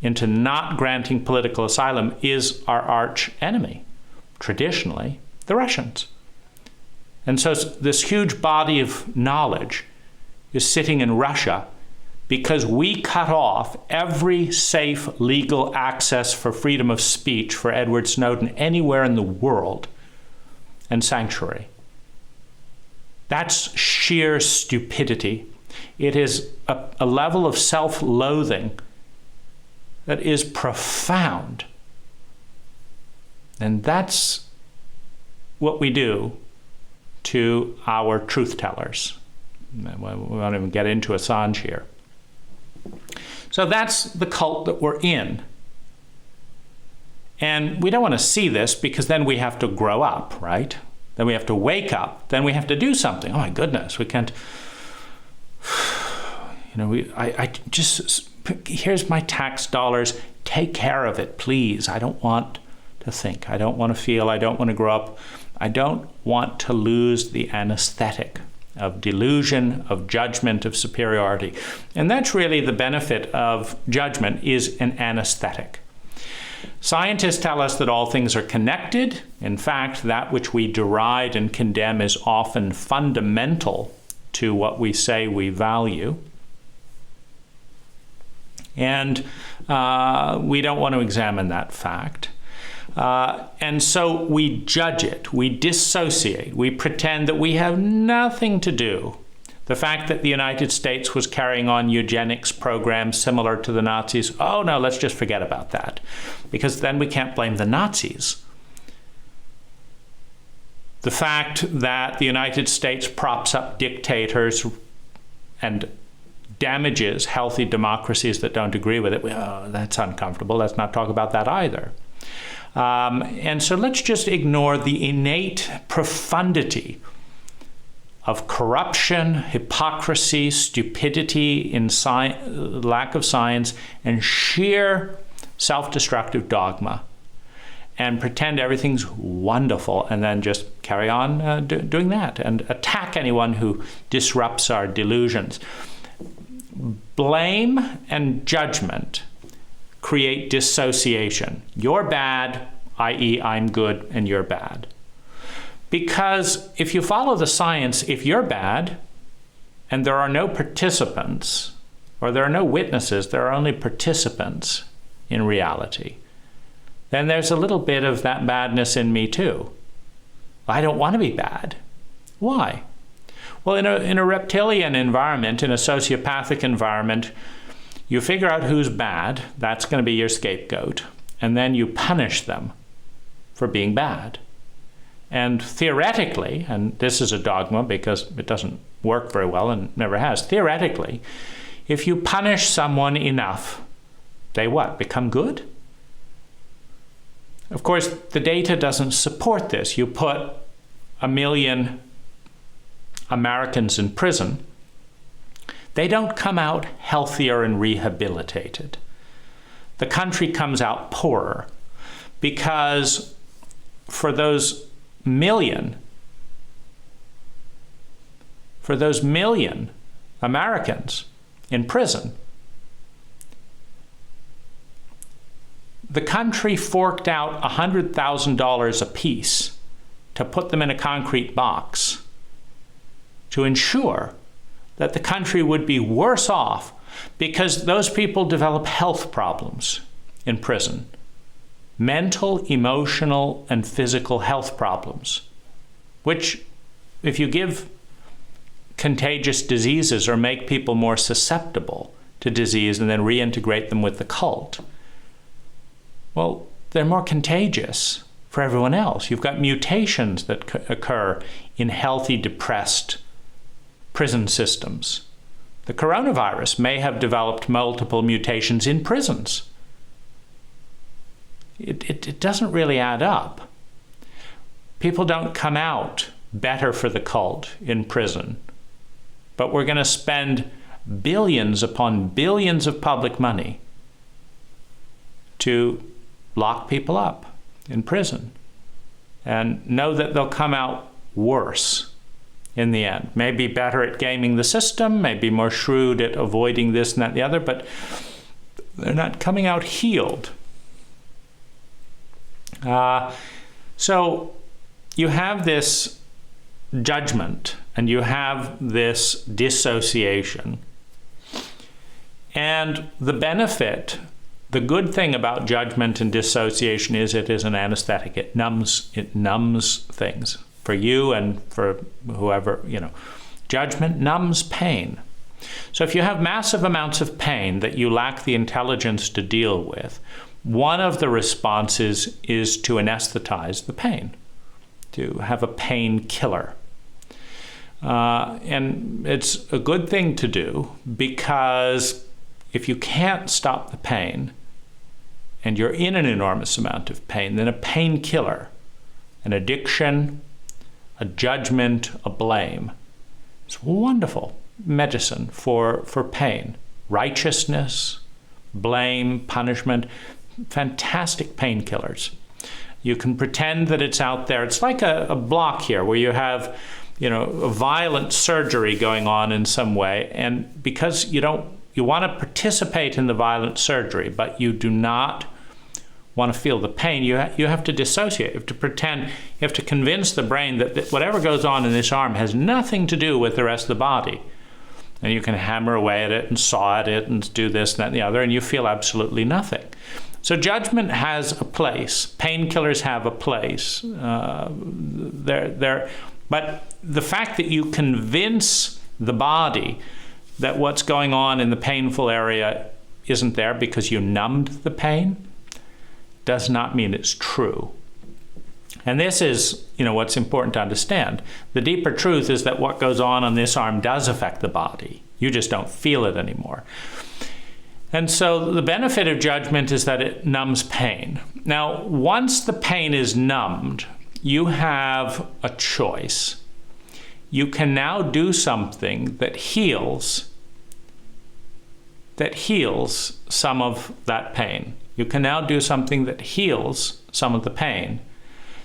into not granting political asylum is our arch enemy, traditionally, the Russians. And so this huge body of knowledge is sitting in Russia because we cut off every safe legal access for freedom of speech for Edward Snowden anywhere in the world and sanctuary. That's sheer stupidity. It is a level of self-loathing that is profound. And that's what we do to our truth tellers. We won't even get into Assange here. So that's the cult that we're in. And we don't want to see this, because then we have to grow up, right? Then we have to wake up. Then we have to do something. Oh my goodness, we can't. I just, here's my tax dollars. Take care of it, please. I don't want to think. I don't want to feel. I don't want to grow up. I don't want to lose the anesthetic of delusion, of judgment, of superiority. And that's really the benefit of judgment, is an anesthetic. Scientists tell us that all things are connected. In fact, that which we deride and condemn is often fundamental to what we say we value. And we don't want to examine that fact. And so we judge it, we dissociate, we pretend that we have nothing to do. The fact that the United States was carrying on eugenics programs similar to the Nazis, oh no, let's just forget about that, because then we can't blame the Nazis. The fact that the United States props up dictators and damages healthy democracies that don't agree with it, oh, that's uncomfortable. Let's not talk about that either. And so let's just ignore the innate profundity of corruption, hypocrisy, stupidity, lack of science, and sheer self-destructive dogma, and pretend everything's wonderful, and then just carry on doing that and attack anyone who disrupts our delusions. Blame and judgment create dissociation. You're bad, i.e. I'm good and you're bad. Because if you follow the science, if you're bad and there are no participants, or there are no witnesses, there are only participants in reality, then there's a little bit of that badness in me too. I don't want to be bad. Why? Well, in a reptilian environment, in a sociopathic environment, you figure out who's bad, that's going to be your scapegoat, and then you punish them for being bad. And theoretically, and this is a dogma because it doesn't work very well and never has, theoretically, if you punish someone enough, they what? Become good? Of course, the data doesn't support this. You put 1 million Americans in prison, they don't come out healthier and rehabilitated. The country comes out poorer, because for those million Americans in prison, the country forked out $100,000 apiece to put them in a concrete box to ensure that the country would be worse off, because those people develop health problems in prison. Mental, emotional, and physical health problems, which if you give contagious diseases or make people more susceptible to disease and then reintegrate them with the cult, well, they're more contagious for everyone else. You've got mutations that occur in healthy, depressed prison systems. The coronavirus may have developed multiple mutations in prisons. It doesn't really add up. People don't come out better for the cult in prison, but we're going to spend billions upon billions of public money to lock people up in prison and know that they'll come out worse in the end. Maybe better at gaming the system, maybe more shrewd at avoiding this and that and the other, but they're not coming out healed. So you have this judgment and you have this dissociation. And the benefit, the good thing about judgment and dissociation is it is an anesthetic. It numbs things for you and for whoever, Judgment numbs pain. So if you have massive amounts of pain that you lack the intelligence to deal with, one of the responses is to anesthetize the pain, to have a painkiller. And it's a good thing to do, because if you can't stop the pain and you're in an enormous amount of pain, then a painkiller, an addiction, a judgment, a blame, is wonderful medicine for pain. Righteousness, blame, punishment, fantastic painkillers. You can pretend that it's out there. It's like a block here where you have, a violent surgery going on in some way, and because you want to participate in the violent surgery, but you do not want to feel the pain, you have to dissociate. You have to pretend, you have to convince the brain that whatever goes on in this arm has nothing to do with the rest of the body. And you can hammer away at it and saw at it and do this and that and the other, and you feel absolutely nothing. So judgment has a place. Painkillers have a place. But the fact that you convince the body that what's going on in the painful area isn't there because you numbed the pain does not mean it's true. And this is, what's important to understand. The deeper truth is that what goes on this arm does affect the body. You just don't feel it anymore. And so the benefit of judgment is that it numbs pain. Now, once the pain is numbed, you have a choice. You can now do something that heals some of that pain. You can now do something that heals some of the pain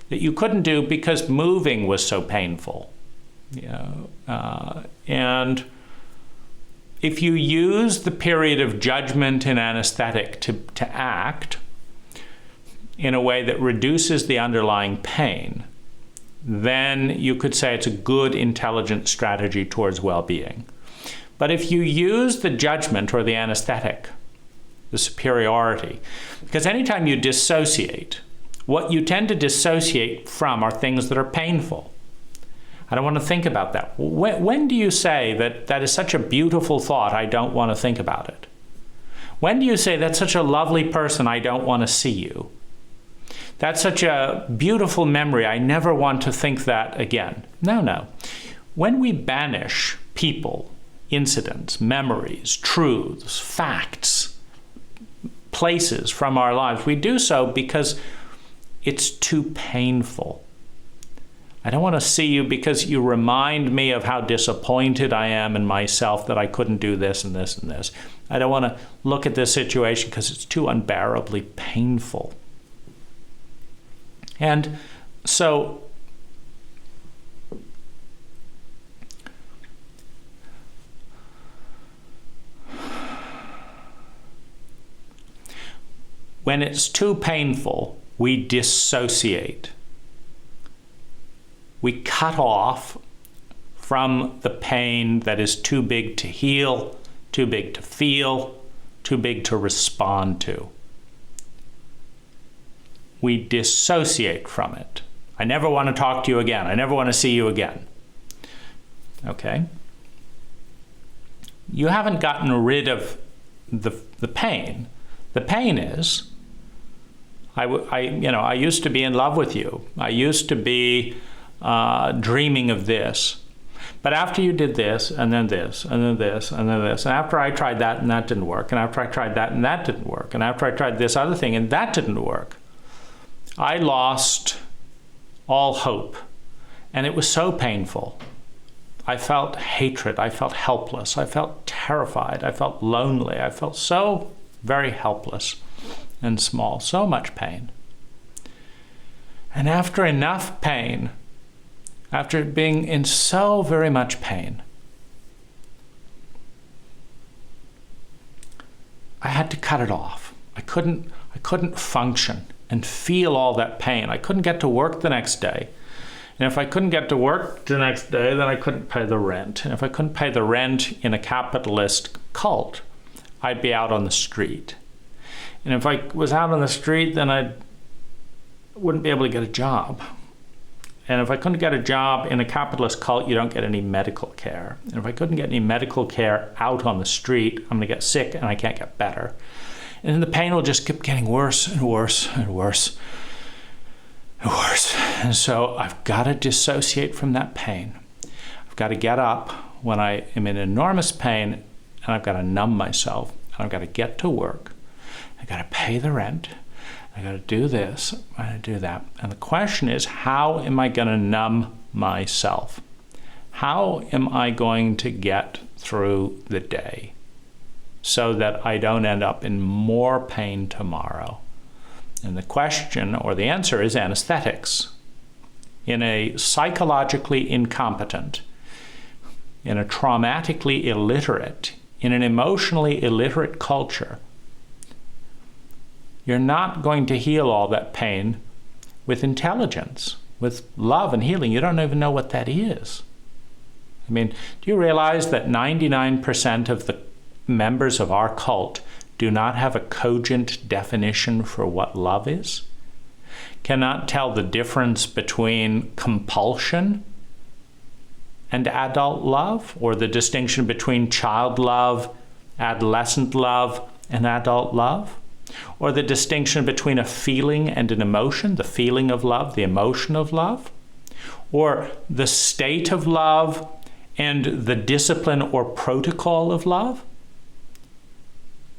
that you couldn't do because moving was so painful. And if you use the period of judgment and anesthetic to act in a way that reduces the underlying pain, then you could say it's a good, intelligent strategy towards well-being. But if you use the judgment or the anesthetic, the superiority, because anytime you dissociate, what you tend to dissociate from are things that are painful. I don't want to think about that. When do you say that is such a beautiful thought, I don't want to think about it? When do you say that's such a lovely person, I don't want to see you? That's such a beautiful memory, I never want to think that again. No. When we banish people, incidents, memories, truths, facts, places from our lives, we do so because it's too painful. I don't want to see you because you remind me of how disappointed I am in myself that I couldn't do this and this and this. I don't want to look at this situation because it's too unbearably painful. And so when it's too painful, we dissociate. We cut off from the pain that is too big to heal, too big to feel, too big to respond to. We dissociate from it. I never want to talk to you again. I never want to see you again. Okay? You haven't gotten rid of the pain. The pain is, I used to be in love with you. I used to be dreaming of this. But after you did this, and then this, and then this, and then this, and after I tried that and that didn't work, and after I tried that and that didn't work, and after I tried this other thing and that didn't work, I lost all hope. And it was so painful. I felt hatred. I felt helpless. I felt terrified. I felt lonely. I felt so very helpless and small. So much pain. And after enough pain, after being in so very much pain, I had to cut it off. I couldn't function and feel all that pain. I couldn't get to work the next day. And if I couldn't get to work the next day, then I couldn't pay the rent. And if I couldn't pay the rent in a capitalist cult, I'd be out on the street. And if I was out on the street, then I wouldn't be able to get a job. And if I couldn't get a job in a capitalist cult, you don't get any medical care. And if I couldn't get any medical care out on the street, I'm going to get sick and I can't get better. And then the pain will just keep getting worse and worse and worse and worse. And so I've got to dissociate from that pain. I've got to get up when I am in enormous pain, and I've got to numb myself. And I've got to get to work. I've got to pay the rent. I've got to do this. I've got to do that. And the question is, how am I going to numb myself? How am I going to get through the day so that I don't end up in more pain tomorrow? And the question, or the answer, is anesthetics. In a psychologically incompetent, in a traumatically illiterate, in an emotionally illiterate culture, you're not going to heal all that pain with intelligence, with love and healing. You don't even know what that is. I mean, do you realize that 99% of the members of our cult do not have a cogent definition for what love is? Cannot tell the difference between compulsion and adult love, or the distinction between child love, adolescent love, and adult love, or the distinction between a feeling and an emotion, the feeling of love, the emotion of love, or the state of love and the discipline or protocol of love.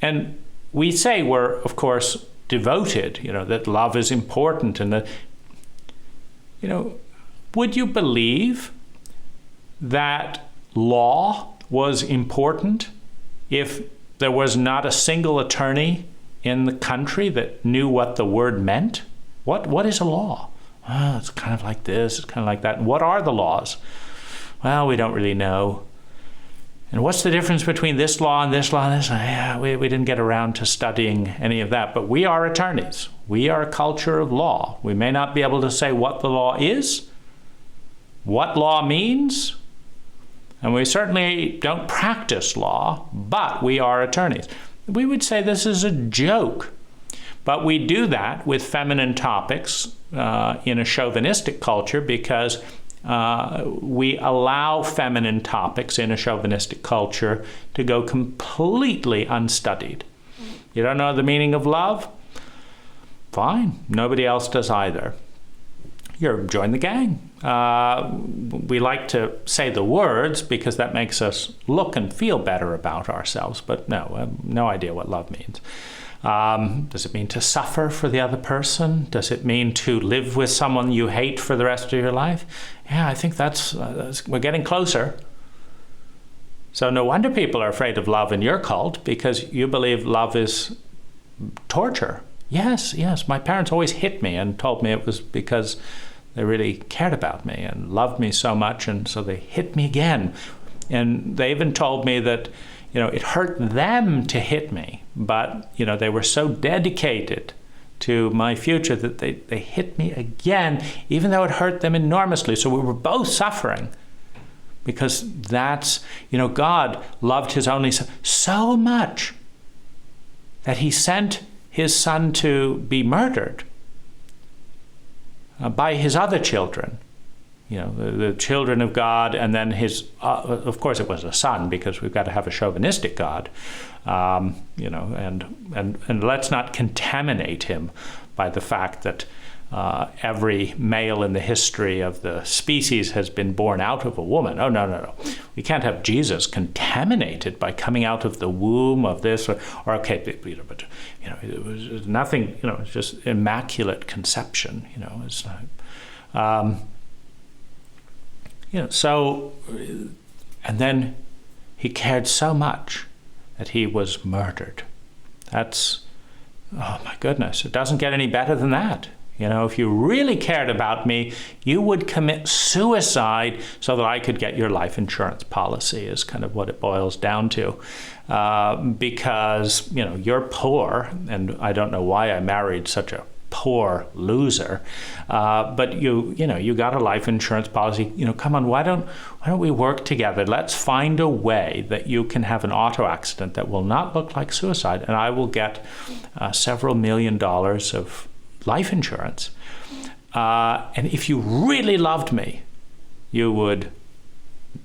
And we say we're, of course, devoted, that love is important, and that, would you believe that law was important if there was not a single attorney in the country that knew what the word meant? What is a law? Oh, it's kind of like this, it's kind of like that. And what are the laws? Well, we don't really know. And what's the difference between this law and this law and this? Yeah, we didn't get around to studying any of that. But we are attorneys. We are a culture of law. We may not be able to say what the law is, what law means, and we certainly don't practice law, but we are attorneys. We would say this is a joke. But we do that with feminine topics in a chauvinistic culture because we allow feminine topics in a chauvinistic culture to go completely unstudied. You don't know the meaning of love? Fine. Nobody else does either. Join the gang. We like to say the words because that makes us look and feel better about ourselves, but no idea what love means. Does it mean to suffer for the other person? Does it mean to live with someone you hate for the rest of your life? Yeah, I think that's we're getting closer. So no wonder people are afraid of love in your cult, because you believe love is torture. Yes, my parents always hit me and told me it was because they really cared about me and loved me so much, and so they hit me again. And they even told me that it hurt them to hit me, but, they were so dedicated to my future that they hit me again, even though it hurt them enormously. So we were both suffering, because that's, God loved his only son so much that he sent his son to be murdered by his other children. The children of God, and then his, of course it was a son, because we've got to have a chauvinistic God, and let's not contaminate him by the fact that every male in the history of the species has been born out of a woman. Oh, no. We can't have Jesus contaminated by coming out of the womb of this, or okay, but it was nothing, it's just immaculate conception, it's not, so, and then he cared so much that he was murdered. That's, oh my goodness, it doesn't get any better than that. If you really cared about me, you would commit suicide so that I could get your life insurance policy, is kind of what it boils down to. Because, you're poor, and I don't know why I married such a poor loser, but you got a life insurance policy. Come on, why don't we work together? Let's find a way that you can have an auto accident that will not look like suicide, and I will get several $1 million of life insurance. And if you really loved me, you would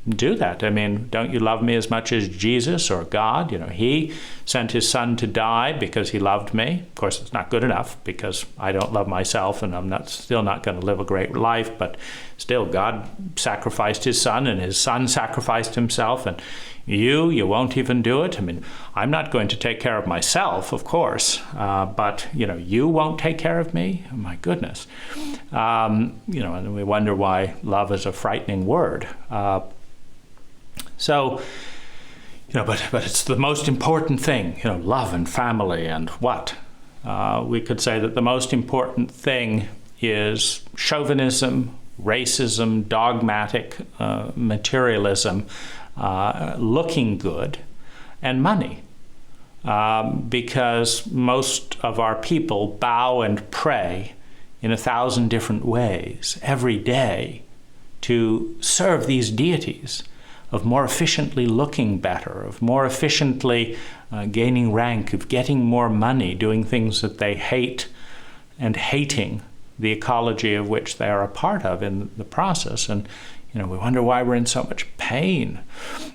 do that. I mean, don't you love me as much as Jesus or God? You know, he sent his son to die because he loved me. Of course, it's not good enough because I don't love myself and I'm still not going to live a great life, but still God sacrificed his son and his son sacrificed himself, and you won't even do it. I mean, I'm not going to take care of myself, of course, but, you know, you won't take care of me? Oh, my goodness. You know, and we wonder why love is a frightening word. So, you know, but it's the most important thing, you know, love and family and what? We could say that the most important thing is chauvinism, racism, dogmatic materialism, looking good, and money. Because most of our people bow and pray in 1,000 different ways every day to serve these deities of more efficiently looking better, of more efficiently gaining rank, of getting more money, doing things that they hate, and hating the ecology of which they are a part of in the process. And, you know, we wonder why we're in so much pain.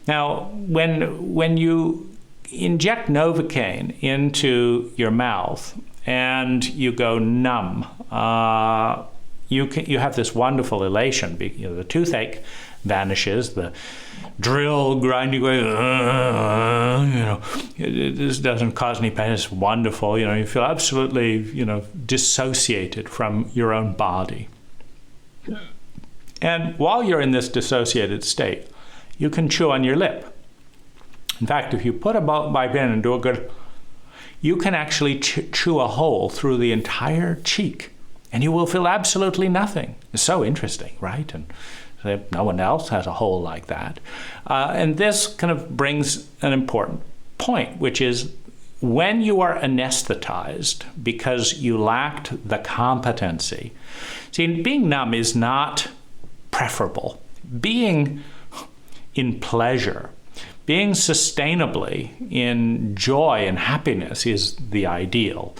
Now, when you inject Novocaine into your mouth and you go numb, you have this wonderful elation. You know, the toothache vanishes, the drill grinding away, you know, this doesn't cause any pain. It's wonderful. You know, you feel absolutely, you know, dissociated from your own body. And while you're in this dissociated state, you can chew on your lip. In fact, if you put a bulb in and do a good, you can actually chew a hole through the entire cheek, and you will feel absolutely nothing. It's so interesting, right? And no one else has a hole like that. And this kind of brings an important point, which is when you are anesthetized because you lacked the competency. See, being numb is not preferable. Being in pleasure, being sustainably in joy and happiness is the ideal.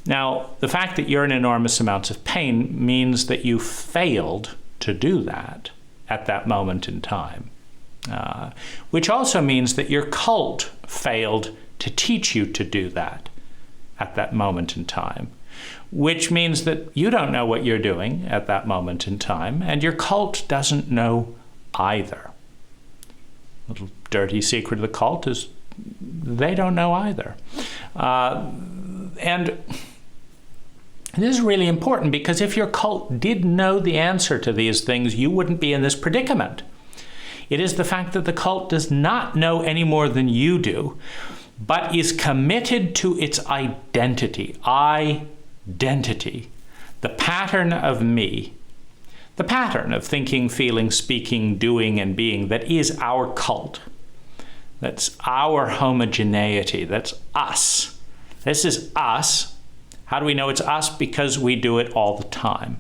Now, the fact that you're in enormous amounts of pain means that you failed to do that at that moment in time, which also means that your cult failed to teach you to do that at that moment in time, which means that you don't know what you're doing at that moment in time, and your cult doesn't know either. Little dirty secret of the cult is they don't know either. And this is really important because if your cult did know the answer to these things, you wouldn't be in this predicament. It is the fact that the cult does not know any more than you do, but is committed to its identity, the pattern of me, the pattern of thinking, feeling, speaking, doing, and being that is our cult. That's our homogeneity. That's us. This is us. How do we know it's us? Because we do it all the time.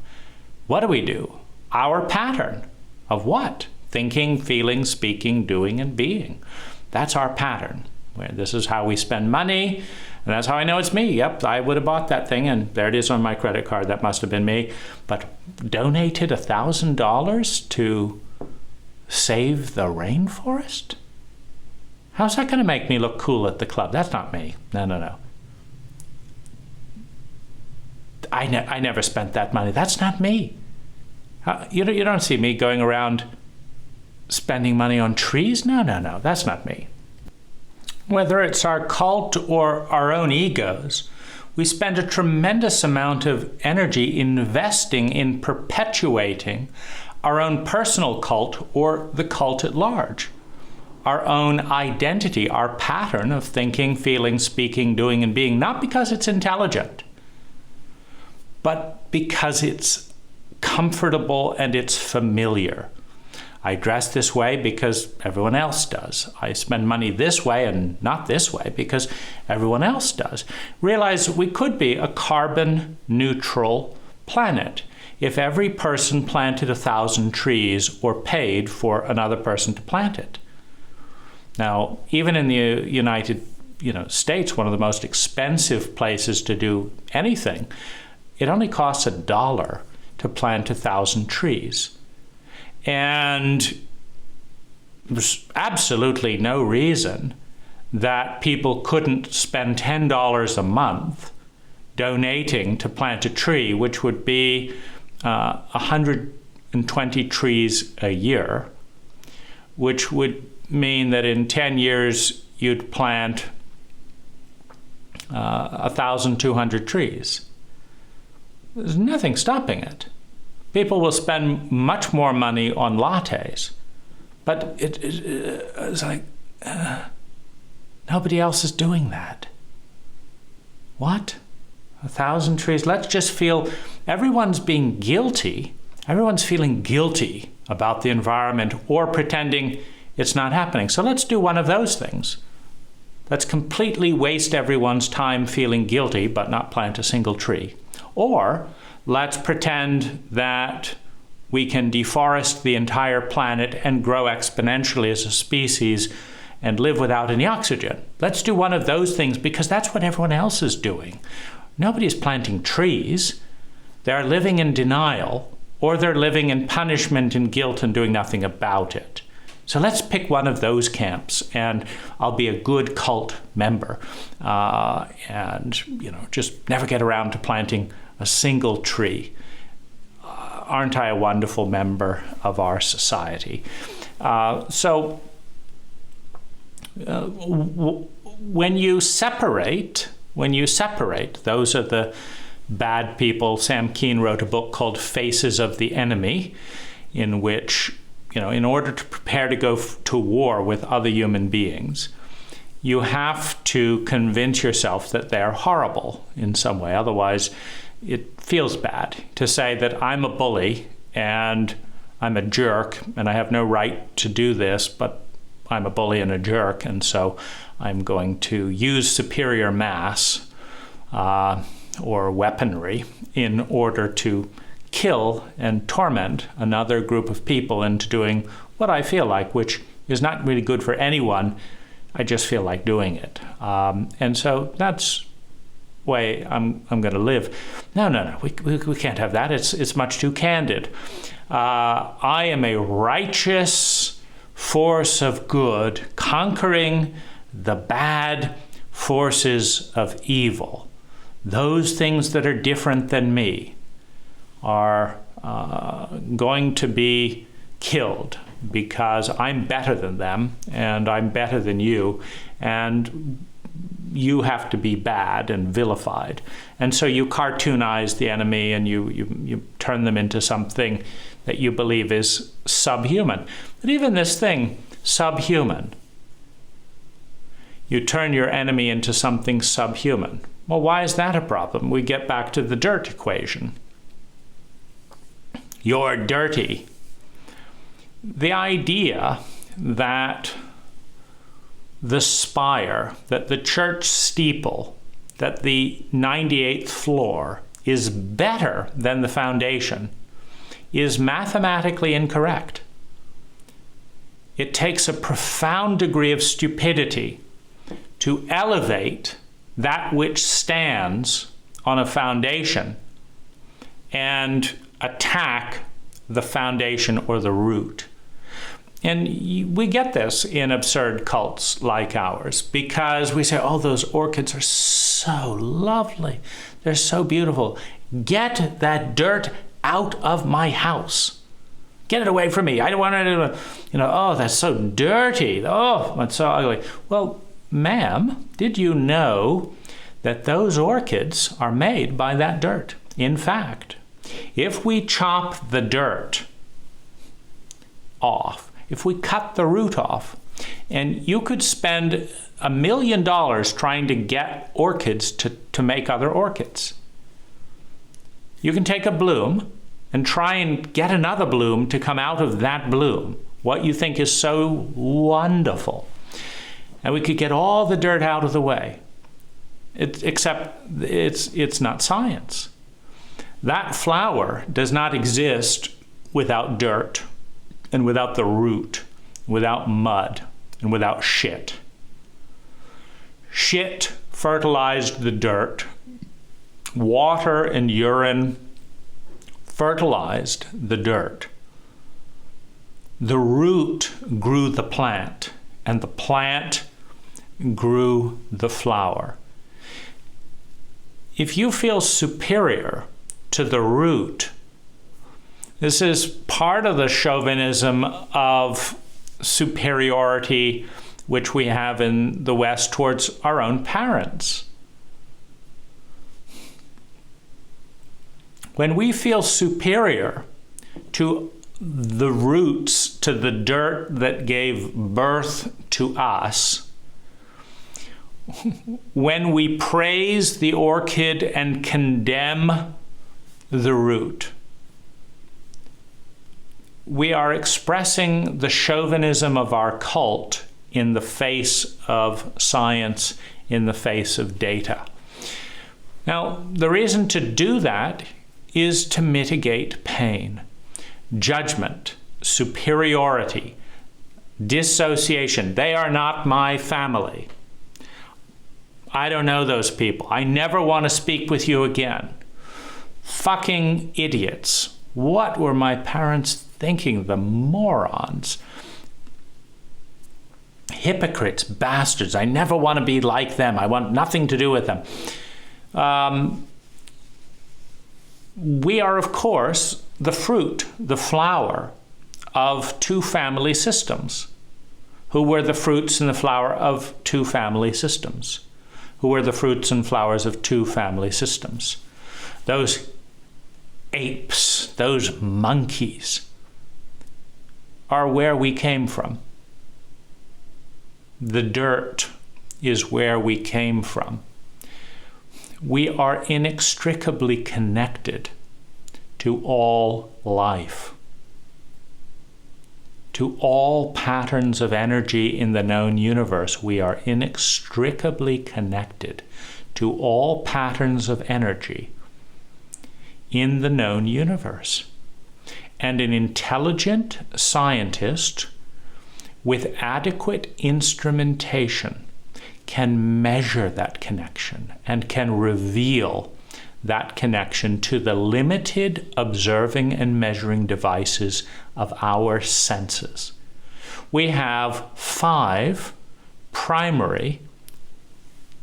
What do? Our pattern of what? Thinking, feeling, speaking, doing, and being. That's our pattern. This is how we spend money, and that's how I know it's me. Yep, I would have bought that thing, and there it is on my credit card. That must have been me. But donated $1,000 to save the rainforest? How's that going to make me look cool at the club? That's not me. No. I never spent that money. That's not me. You don't see me going around spending money on trees? No. That's not me. Whether it's our cult or our own egos, we spend a tremendous amount of energy investing in perpetuating our own personal cult or the cult at large. Our own identity, our pattern of thinking, feeling, speaking, doing, and being, not because it's intelligent, but because it's comfortable and it's familiar. I dress this way because everyone else does. I spend money this way and not this way because everyone else does. Realize we could be a carbon neutral planet if every person planted 1,000 trees or paid for another person to plant it. Now, even in the United States, one of the most expensive places to do anything, it only costs $1 to plant 1,000 trees. And there's absolutely no reason that people couldn't spend $10 a month donating to plant a tree, which would be 120 trees a year, which would mean that in 10 years you'd plant 1,200 trees. There's nothing stopping it. People will spend much more money on lattes, but it's like nobody else is doing that. What? 1,000 trees? Let's just feel everyone's being guilty. Everyone's feeling guilty about the environment or pretending it's not happening. So let's do one of those things. Let's completely waste everyone's time feeling guilty but not plant a single tree. Or let's pretend that we can deforest the entire planet and grow exponentially as a species and live without any oxygen. Let's do one of those things because that's what everyone else is doing. Nobody's planting trees. They're living in denial, or they're living in punishment and guilt and doing nothing about it. So let's pick one of those camps, and I'll be a good cult member, and just never get around to planting a single tree. Aren't I a wonderful member of our society? When you separate, those are the bad people. Sam Keen wrote a book called Faces of the Enemy, in which, in order to prepare to go to war with other human beings, you have to convince yourself that they're horrible in some way. Otherwise, it feels bad to say that I'm a bully and I'm a jerk and I have no right to do this, but I'm a bully and a jerk, and so I'm going to use superior mass or weaponry in order to kill and torment another group of people into doing what I feel like, which is not really good for anyone. I just feel like doing it. And so that's the way I'm going to live. No, we can't have that. It's much too candid. I am a righteous force of good, conquering the bad forces of evil. Those things that are different than me are going to be killed because I'm better than them and I'm better than you, and you have to be bad and vilified. And so you cartoonize the enemy and you turn them into something that you believe is subhuman. But even this thing, subhuman, you turn your enemy into something subhuman. Well, why is that a problem? We get back to the dirt equation. You're dirty. The idea that the spire, that the church steeple, that the 98th floor is better than the foundation is mathematically incorrect. It takes a profound degree of stupidity to elevate that which stands on a foundation and attack the foundation or the root. And we get this in absurd cults like ours because we say, oh, those orchids are so lovely. They're so beautiful. Get that dirt out of my house. Get it away from me. I don't want to, oh, that's so dirty. Oh, that's so ugly. Well, ma'am, did you know that those orchids are made by that dirt? In fact, if we chop the dirt off, if we cut the root off, and you could spend $1 million trying to get orchids to make other orchids. You can take a bloom and try and get another bloom to come out of that bloom, what you think is so wonderful. And we could get all the dirt out of the way. Except it's not science. That flower does not exist without dirt and without the root, without mud, and without shit. Shit fertilized the dirt. Water and urine fertilized the dirt. the root grew the plant, and the plant grew the flower. If you feel superior to the root, this is part of the chauvinism of superiority which we have in the West towards our own parents. When we feel superior to the roots, to the dirt that gave birth to us, when we praise the orchid and condemn the root, we are expressing the chauvinism of our cult in the face of science, in the face of data. Now, the reason to do that is to mitigate pain. Judgment, superiority, dissociation. They are not my family. I don't know those people. I never want to speak with you again. Fucking idiots. What were my parents thinking? The morons. Hypocrites, bastards. I never want to be like them. I want nothing to do with them. We are, of course, the fruit, the flower of two family systems. Who were the fruits and the flower of two family systems? Who were the fruits and flowers of two family systems? Those apes, those monkeys, are where we came from. The dirt is where we came from. We are inextricably connected to all life, to all patterns of energy in the known universe. We are inextricably connected to all patterns of energy in the known universe. And an intelligent scientist with adequate instrumentation can measure that connection and can reveal that connection to the limited observing and measuring devices of our senses. We have 5 primary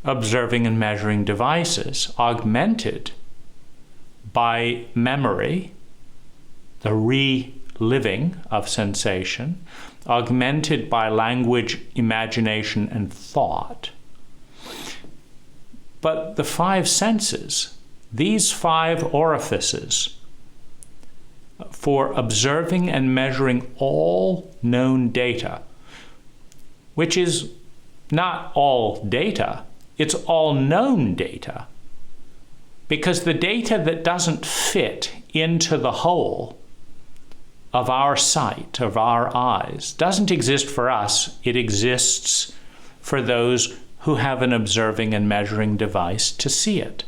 observing and measuring devices, augmented by memory, the reliving of sensation, augmented by language, imagination, and thought. But the 5 senses, these 5 orifices for observing and measuring all known data, which is not all data, it's all known data. Because the data that doesn't fit into the whole of our sight, of our eyes, doesn't exist for us. It exists for those who have an observing and measuring device to see it.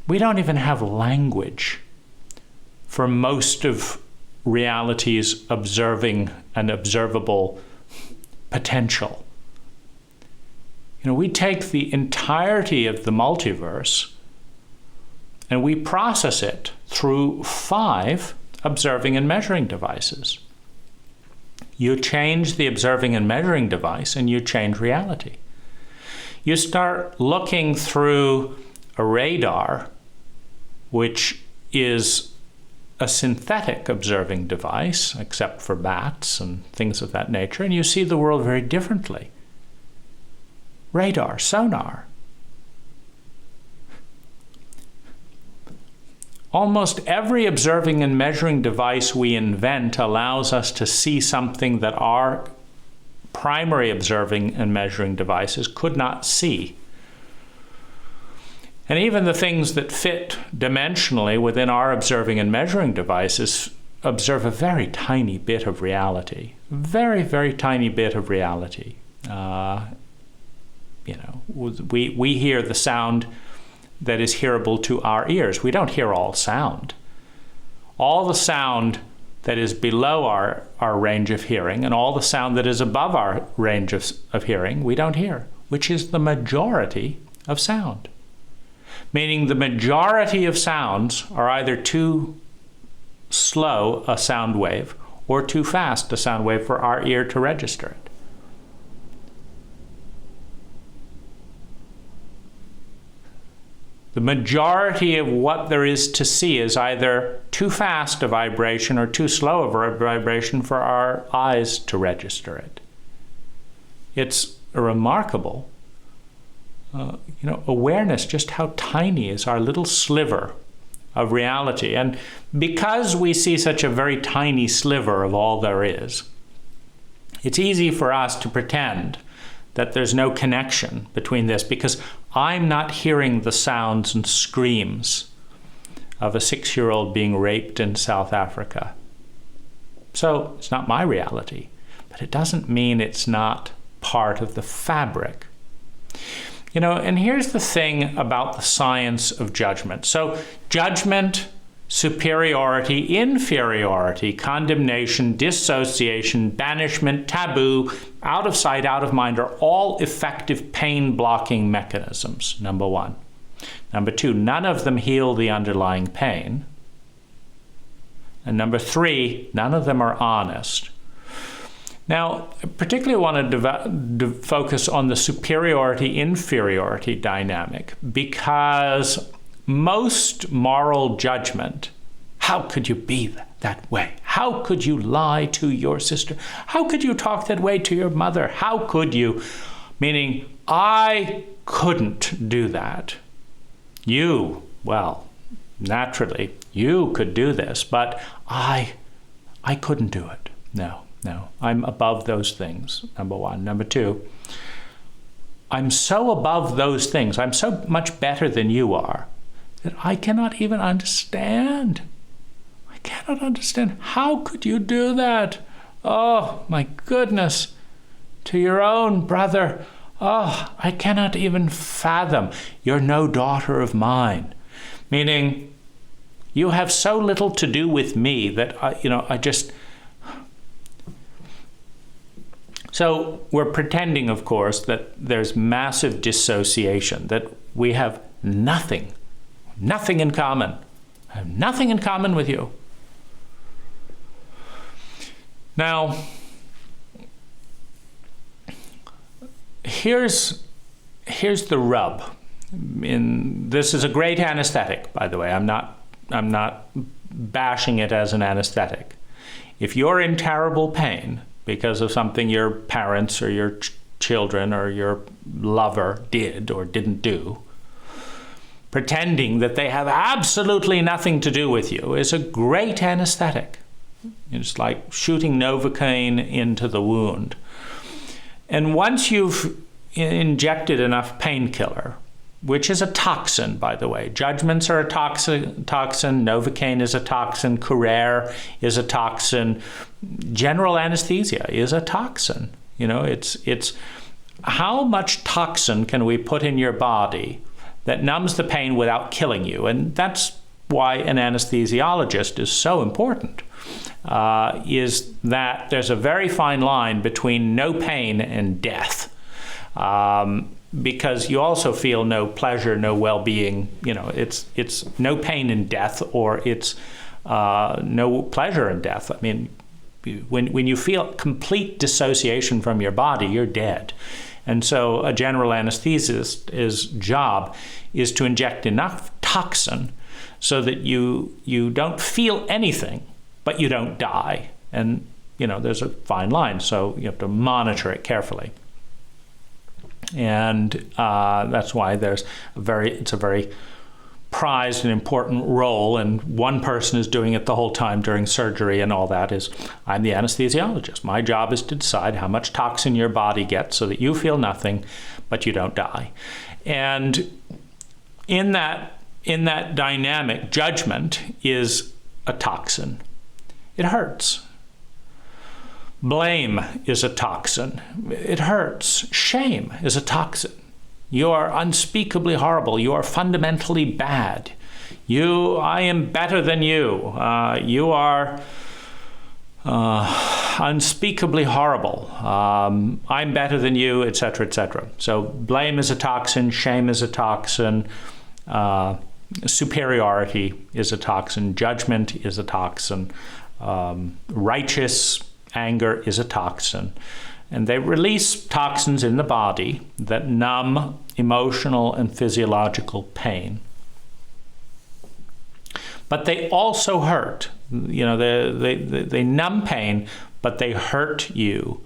We don't even have language for most of reality's observing and observable potential. You know, we take the entirety of the multiverse and we process it through 5 observing and measuring devices. You change the observing and measuring device and you change reality. You start looking through a radar, which is a synthetic observing device, except for bats and things of that nature, and you see the world very differently. Radar, sonar. Almost every observing and measuring device we invent allows us to see something that our primary observing and measuring devices could not see. And even the things that fit dimensionally within our observing and measuring devices observe a very tiny bit of reality. Very, very tiny bit of reality. We hear the sound that is hearable to our ears. We don't hear all sound. All the sound that is below our range of hearing and all the sound that is above our range of hearing, we don't hear, which is the majority of sound. Meaning the majority of sounds are either too slow a sound wave or too fast a sound wave for our ear to register it. The majority of what there is to see is either too fast a vibration or too slow a vibration for our eyes to register it. It's a remarkable awareness just how tiny is our little sliver of reality. And because we see such a very tiny sliver of all there is, it's easy for us to pretend that there's no connection between this, because I'm not hearing the sounds and screams of a 6-year-old being raped in South Africa. So it's not my reality, but it doesn't mean it's not part of the fabric. And here's the thing about the science of judgment. So judgment, superiority, inferiority, condemnation, dissociation, banishment, taboo, out of sight, out of mind are all effective pain-blocking mechanisms, number one. Number two, none of them heal the underlying pain. And number three, none of them are honest. Now, I particularly want to focus on the superiority-inferiority dynamic, because most moral judgment, how could you be that way? How could you lie to your sister? How could you talk that way to your mother? How could you? Meaning, I couldn't do that. You, well, naturally, you could do this, but I couldn't do it. No, I'm above those things, number one. Number two, I'm so above those things, I'm so much better than you are, that I cannot even understand. I cannot understand. How could you do that? Oh, my goodness. To your own brother. Oh, I cannot even fathom. You're no daughter of mine. Meaning, you have so little to do with me that, I just... So we're pretending, of course, that there's massive dissociation, that we have nothing in common. I have nothing in common with you. Now, here's the rub. This is a great anesthetic, by the way. I'm not bashing it as an anesthetic. If you're in terrible pain because of something your parents or your children or your lover did or didn't do, pretending that they have absolutely nothing to do with you is a great anesthetic. It's like shooting Novocaine into the wound. And once you've injected enough painkiller, which is a toxin, by the way. Judgments are a toxin. Novocaine is a toxin. Curare is a toxin. General anesthesia is a toxin. It's how much toxin can we put in your body that numbs the pain without killing you? And that's why an anesthesiologist is so important, is that there's a very fine line between no pain and death. Because you also feel no pleasure, no well-being. It's no pain in death, or it's no pleasure in death. I mean, when you feel complete dissociation from your body, you're dead. And so a general anesthetist's job is to inject enough toxin so that you don't feel anything, but you don't die. And, there's a fine line, so you have to monitor it carefully. And that's why it's a very prized and important role, and one person is doing it the whole time during surgery and all that. I'm the anesthesiologist. My job is to decide how much toxin your body gets so that you feel nothing, but you don't die. And in that dynamic, judgment is a toxin. It hurts. Blame is a toxin. It hurts. Shame is a toxin. You are unspeakably horrible. You are fundamentally bad. I am better than you. You are unspeakably horrible. I'm better than you, etc., etc. So blame is a toxin. Shame is a toxin. Superiority is a toxin. Judgment is a toxin. Righteous anger is a toxin. And they release toxins in the body that numb emotional and physiological pain. But they also hurt. You know, they numb pain, but they hurt you.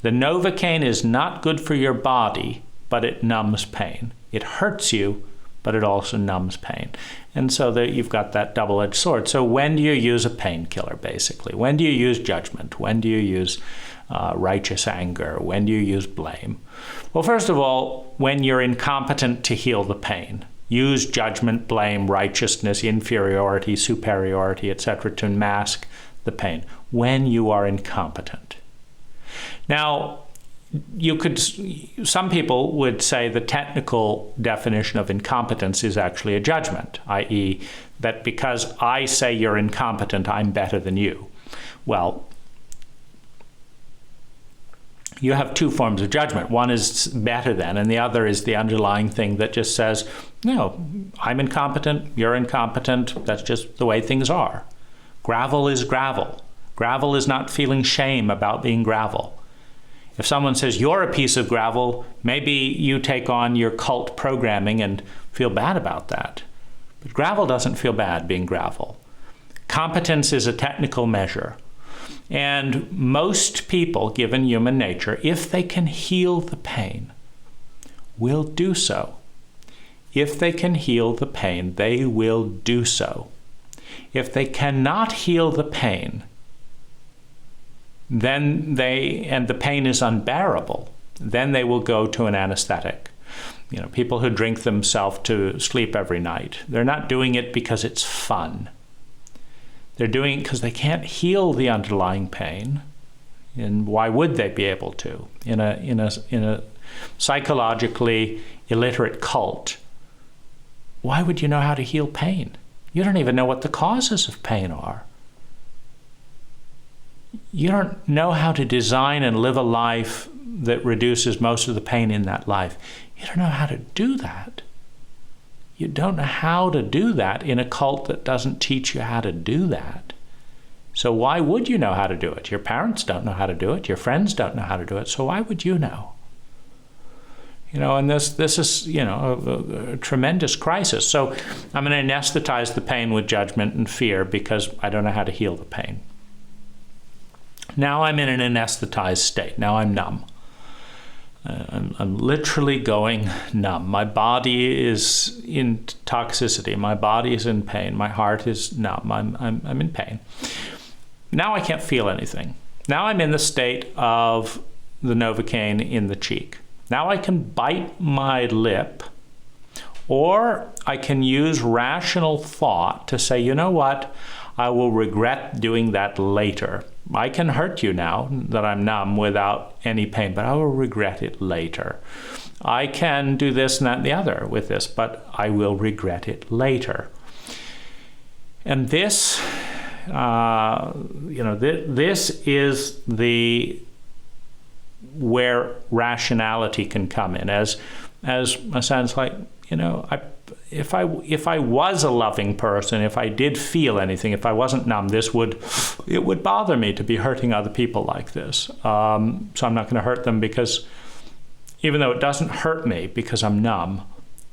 The Novocaine is not good for your body, but it numbs pain. It hurts you, but it also numbs pain. And so you've got that double-edged sword. So when do you use a painkiller, basically? When do you use judgment? When do you use righteous anger? When do you use blame? Well, first of all, when you're incompetent to heal the pain. Use judgment, blame, righteousness, inferiority, superiority, etc. to mask the pain. When you are incompetent. Now, some people would say the technical definition of incompetence is actually a judgment, i.e., that because I say you're incompetent, I'm better than you. Well, you have two forms of judgment. One is better than, and the other is the underlying thing that just says, no, I'm incompetent, you're incompetent, that's just the way things are. Gravel is gravel. Gravel is not feeling shame about being gravel. If someone says you're a piece of gravel, maybe you take on your cult programming and feel bad about that. But gravel doesn't feel bad being gravel. Competence is a technical measure. And most people, given human nature, if they can heal the pain, will do so. If they can heal the pain, they will do so. If they cannot heal the pain, and the pain is unbearable, then they will go to an anesthetic. You know, people who drink themselves to sleep every night, they're not doing it because it's fun. They're doing it because they can't heal the underlying pain. And why would they be able to? In a psychologically illiterate cult, why would you know how to heal pain? You don't even know what the causes of pain are. You don't know how to design and live a life that reduces most of the pain in that life. You don't know how to do that. You don't know how to do that in a cult that doesn't teach you how to do that. So why would you know how to do it? Your parents don't know how to do it. Your friends don't know how to do it. So why would you know? You know, and this is, you know, a tremendous crisis. So I'm going to anesthetize the pain with judgment and fear because I don't know how to heal the pain. Now I'm in an anesthetized state. Now I'm numb. I'm literally going numb. My body is in toxicity. My body is in pain. My heart is numb. I'm in pain. Now I can't feel anything. Now I'm in the state of the Novocaine in the cheek. Now I can bite my lip, or I can use rational thought to say, you know what? I will regret doing that later. I can hurt you now that I'm numb without any pain, but I will regret it later. I can do this and that and the other with this, but I will regret it later. And this, this is where rationality can come in. As a sense, like, you know, if I was a loving person, if I did feel anything, if I wasn't numb, it would bother me to be hurting other people like this. So I'm not going to hurt them, because even though it doesn't hurt me because I'm numb,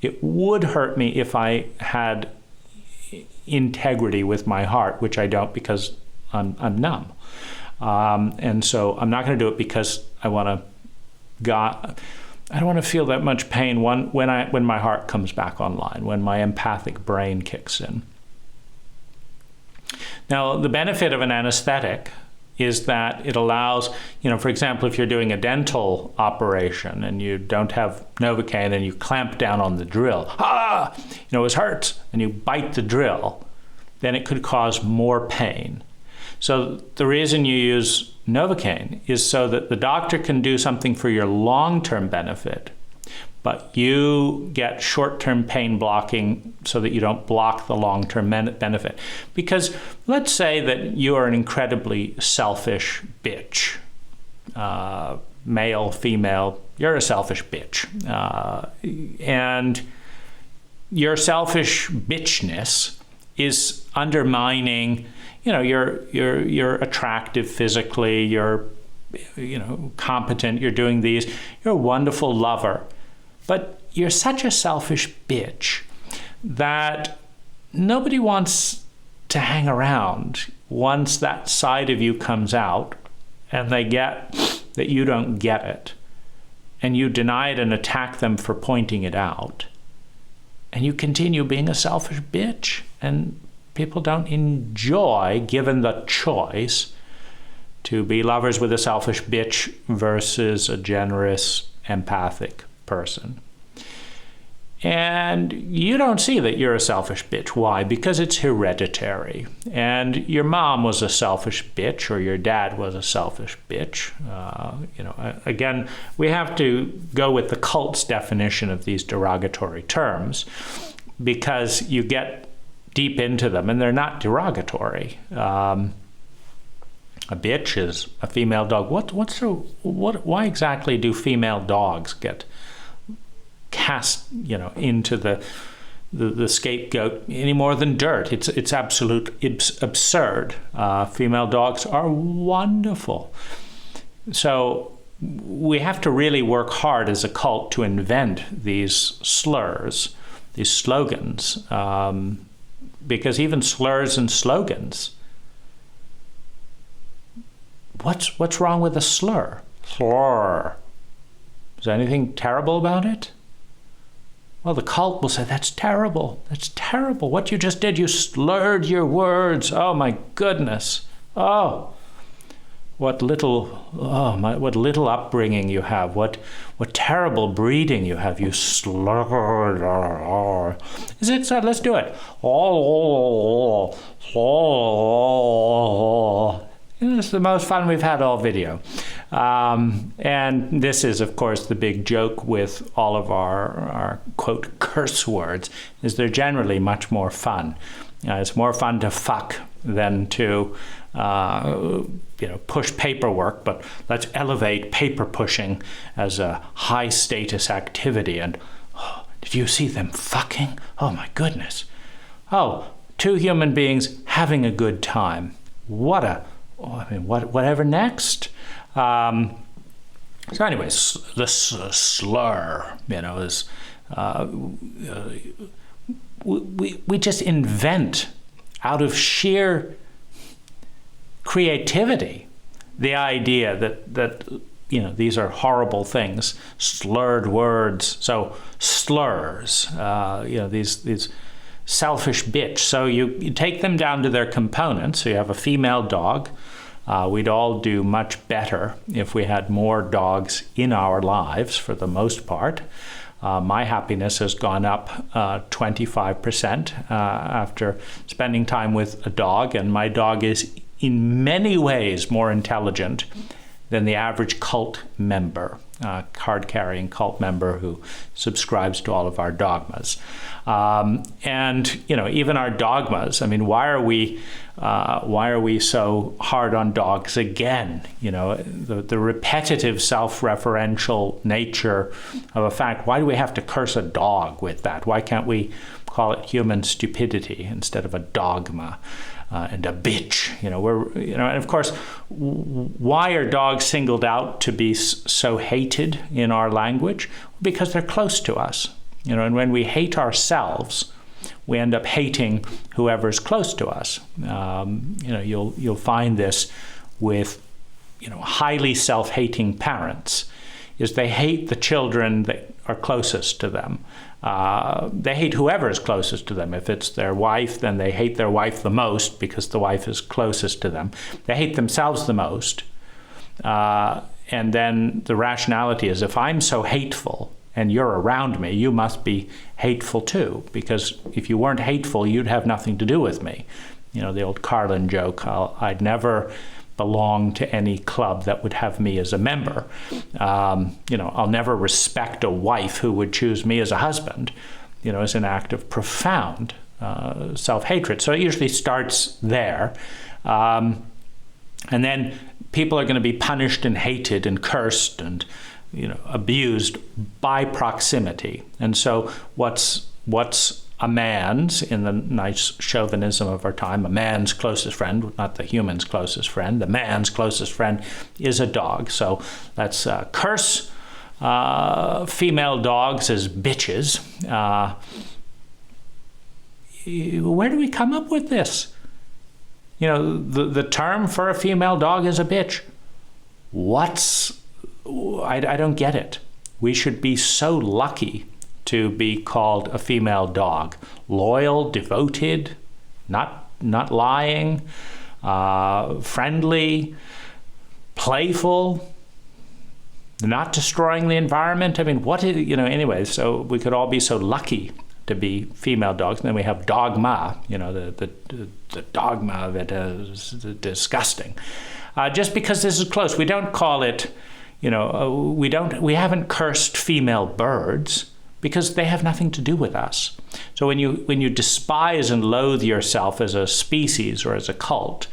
it would hurt me if I had integrity with my heart, which I don't because I'm numb. And so I'm not going to do it because I don't want to feel that much pain when my heart comes back online, when my empathic brain kicks in. Now, the benefit of an anesthetic is that it allows, you know, for example, if you're doing a dental operation and you don't have Novocaine and you clamp down on the drill, it hurts, and you bite the drill, then it could cause more pain. So the reason you use Novocaine is so that the doctor can do something for your long-term benefit, but you get short-term pain blocking so that you don't block the long-term benefit. Because let's say that you are an incredibly selfish bitch, male, female, you're a selfish bitch. And your selfish bitchness is undermining, you're attractive physically, you're, competent, you're doing these, you're a wonderful lover, but you're such a selfish bitch that nobody wants to hang around once that side of you comes out and they get that you don't get it, and you deny it and attack them for pointing it out, and you continue being a selfish bitch, and people don't enjoy, given the choice, to be lovers with a selfish bitch versus a generous, empathic person. And you don't see that you're a selfish bitch. Why? Because it's hereditary. And your mom was a selfish bitch, or your dad was a selfish bitch. Again, we have to go with the cult's definition of these derogatory terms, because you get deep into them and they're not derogatory. A bitch is a female dog. Why exactly do female dogs get cast, into the scapegoat any more than dirt? It's absurd. Female dogs are wonderful. So we have to really work hard as a cult to invent these slurs, these slogans, because even slurs and slogans, what's wrong with a slur? Slur. Is there anything terrible about it? Well, the cult will say, that's terrible. That's terrible. What you just did, you slurred your words. Oh, my goodness. Oh, what little upbringing you have. What terrible breeding you have. You slurred. Is it? So let's do it. This is the most fun we've had all video. And this is, of course, the big joke with all of our quote, curse words, is they're generally much more fun. It's more fun to fuck than to, push paperwork, but let's elevate paper pushing as a high status activity. And did you see them fucking? Oh, my goodness. Oh, two human beings having a good time. Whatever next? So anyways, this slur, is we just invent out of sheer creativity the idea that these are horrible things, slurred words. So slurs, these selfish bitch. So you take them down to their components. So you have a female dog. We'd all do much better if we had more dogs in our lives, for the most part. My happiness has gone up 25% after spending time with a dog, and my dog is in many ways more intelligent than the average cult member, card-carrying cult member who subscribes to all of our dogmas. And even our dogmas, why are we so hard on dogs again? The repetitive self-referential nature of a fact. Why do we have to curse a dog with that? Why can't we call it human stupidity instead of a dogma? And a bitch, and of course, why are dogs singled out to be so hated in our language? Because they're close to us, and when we hate ourselves, we end up hating whoever's close to us. You'll find this with, highly self-hating parents, is they hate the children that are closest to them. They hate whoever is closest to them. If it's their wife, then they hate their wife the most because the wife is closest to them. They hate themselves the most. And then the rationality is, if I'm so hateful and you're around me, you must be hateful too, because if you weren't hateful, you'd have nothing to do with me. The old Carlin joke, I'd never belong to any club that would have me as a member. I'll never respect a wife who would choose me as a husband, as an act of profound self-hatred. So it usually starts there. And then people are going to be punished and hated and cursed and, abused by proximity. And so what's a man's, in the nice chauvinism of our time, a man's closest friend, not the human's closest friend, the man's closest friend is a dog. So let's curse female dogs as bitches. Where do we come up with this? The term for a female dog is a bitch. I don't get it. We should be so lucky to be called a female dog. Loyal, devoted, not lying, friendly, playful, not destroying the environment. I mean, anyway, so we could all be so lucky to be female dogs. And then we have dogma, the dogma of it is disgusting. Just because this is close, we don't call it, we haven't cursed female birds because they have nothing to do with us. So when you despise and loathe yourself as a species or as a cult,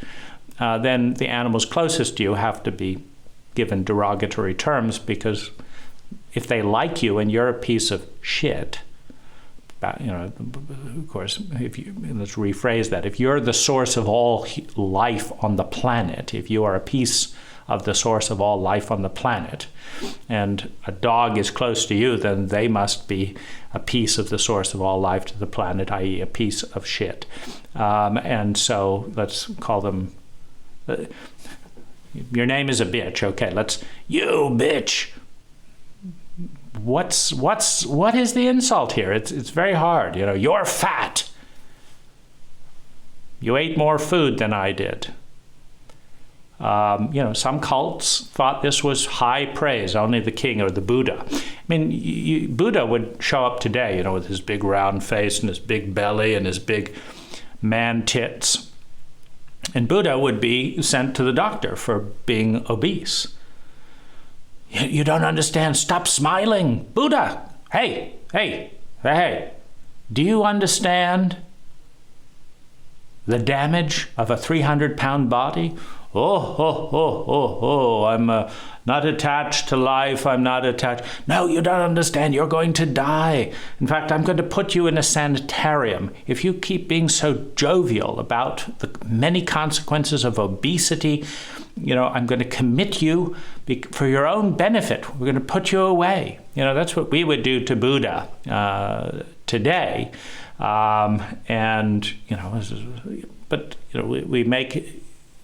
then the animals closest to you have to be given derogatory terms, because if they like you and you're a piece of shit, of course, let's rephrase that. If you're the source of all life on the planet, if you are a piece of the source of all life on the planet, and a dog is close to you, then they must be a piece of the source of all life to the planet, i.e. a piece of shit. And so let's call them, your name is a bitch, okay, you bitch. What is the insult here? It's very hard. You're fat. You ate more food than I did. Some cults thought this was high praise, only the king or the Buddha. I mean, Buddha would show up today, with his big round face and his big belly and his big man tits. And Buddha would be sent to the doctor for being obese. You don't understand. Stop smiling. Buddha, hey. Do you understand the damage of a 300-pound body? I'm not attached to life. I'm not attached. No, you don't understand. You're going to die. In fact, I'm going to put you in a sanitarium. If you keep being so jovial about the many consequences of obesity, I'm going to commit you for your own benefit. We're going to put you away. That's what we would do to Buddha today. We make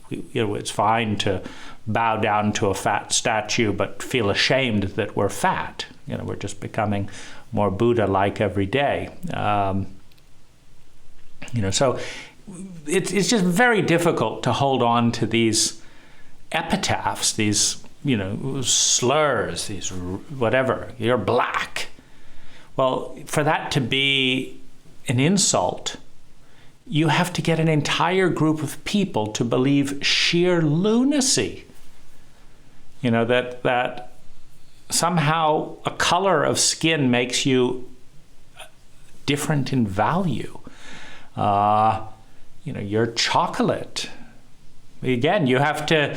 it's fine to bow down to a fat statue, but feel ashamed that we're fat. We're just becoming more Buddha-like every day. So it's just very difficult to hold on to these epitaphs, these, slurs, these whatever. You're black. Well, for that to be an insult, you have to get an entire group of people to believe sheer lunacy. That somehow a color of skin makes you different in value. You're chocolate. Again, you have to,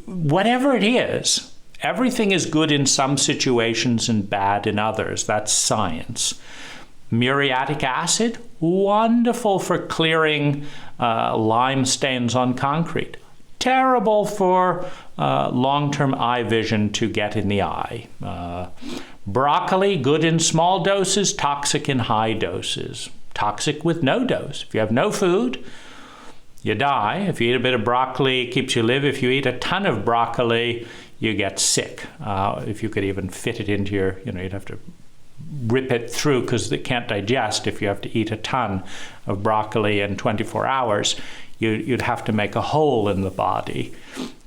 whatever it is, everything is good in some situations and bad in others. That's science. Muriatic acid, wonderful for clearing lime stains on concrete. Terrible for long-term eye vision to get in the eye. Broccoli, good in small doses, toxic in high doses. Toxic with no dose. If you have no food, you die. If you eat a bit of broccoli, it keeps you alive. If you eat a ton of broccoli, you get sick. If you could even fit it into your, you'd have to rip it through because it can't digest. If you have to eat a ton of broccoli in 24 hours, you'd have to make a hole in the body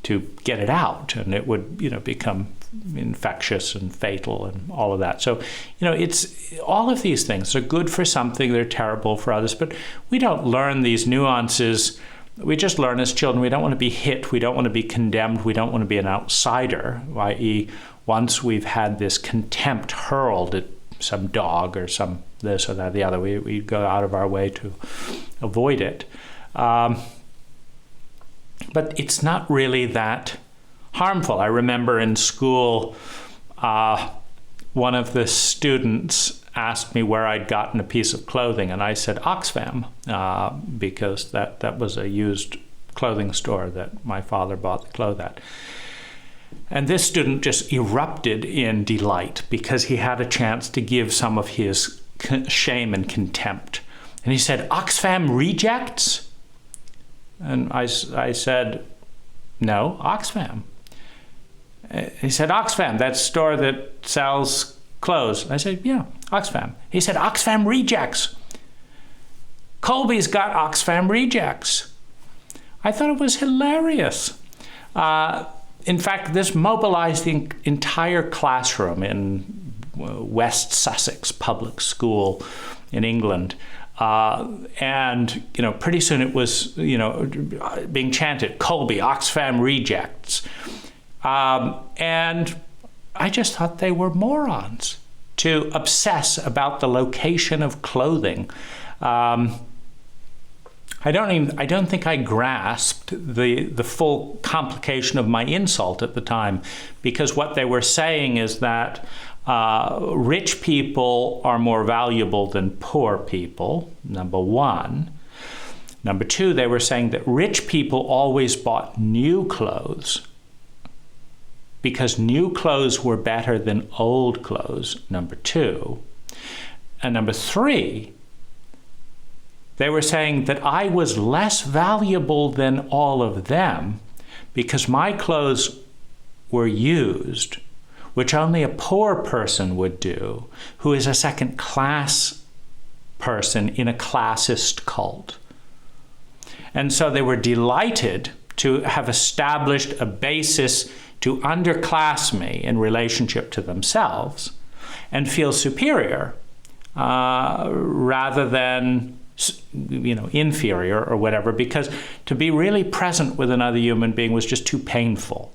to get it out, and it would, become infectious and fatal and all of that. So, it's all of these things are good for something, they're terrible for others, but we don't learn these nuances. We just learn as children. We don't want to be hit. We don't want to be condemned. We don't want to be an outsider, i.e. once we've had this contempt hurled at some dog or some this or that, the other, we go out of our way to avoid it. But it's not really that harmful. I remember in school, one of the students asked me where I'd gotten a piece of clothing, and I said Oxfam, because that was a used clothing store that my father bought the clothes at. And this student just erupted in delight because he had a chance to give some of his shame and contempt. And he said, Oxfam rejects? And I said, no, Oxfam. He said, Oxfam, that store that sells clothes. I said, yeah, Oxfam. He said, Oxfam rejects. Colby's got Oxfam rejects. I thought it was hilarious. In fact, this mobilized the entire classroom in West Sussex Public School in England. And, pretty soon it was, being chanted, Colby, Oxfam rejects. And I just thought they were morons to obsess about the location of clothing. I don't think I grasped the full complication of my insult at the time, because what they were saying is that rich people are more valuable than poor people, number one. Number two, they were saying that rich people always bought new clothes because new clothes were better than old clothes, number two. And number three, they were saying that I was less valuable than all of them because my clothes were used, which only a poor person would do, who is a second-class person in a classist cult. And so they were delighted to have established a basis to underclass me in relationship to themselves and feel superior rather than inferior or whatever, because to be really present with another human being was just too painful.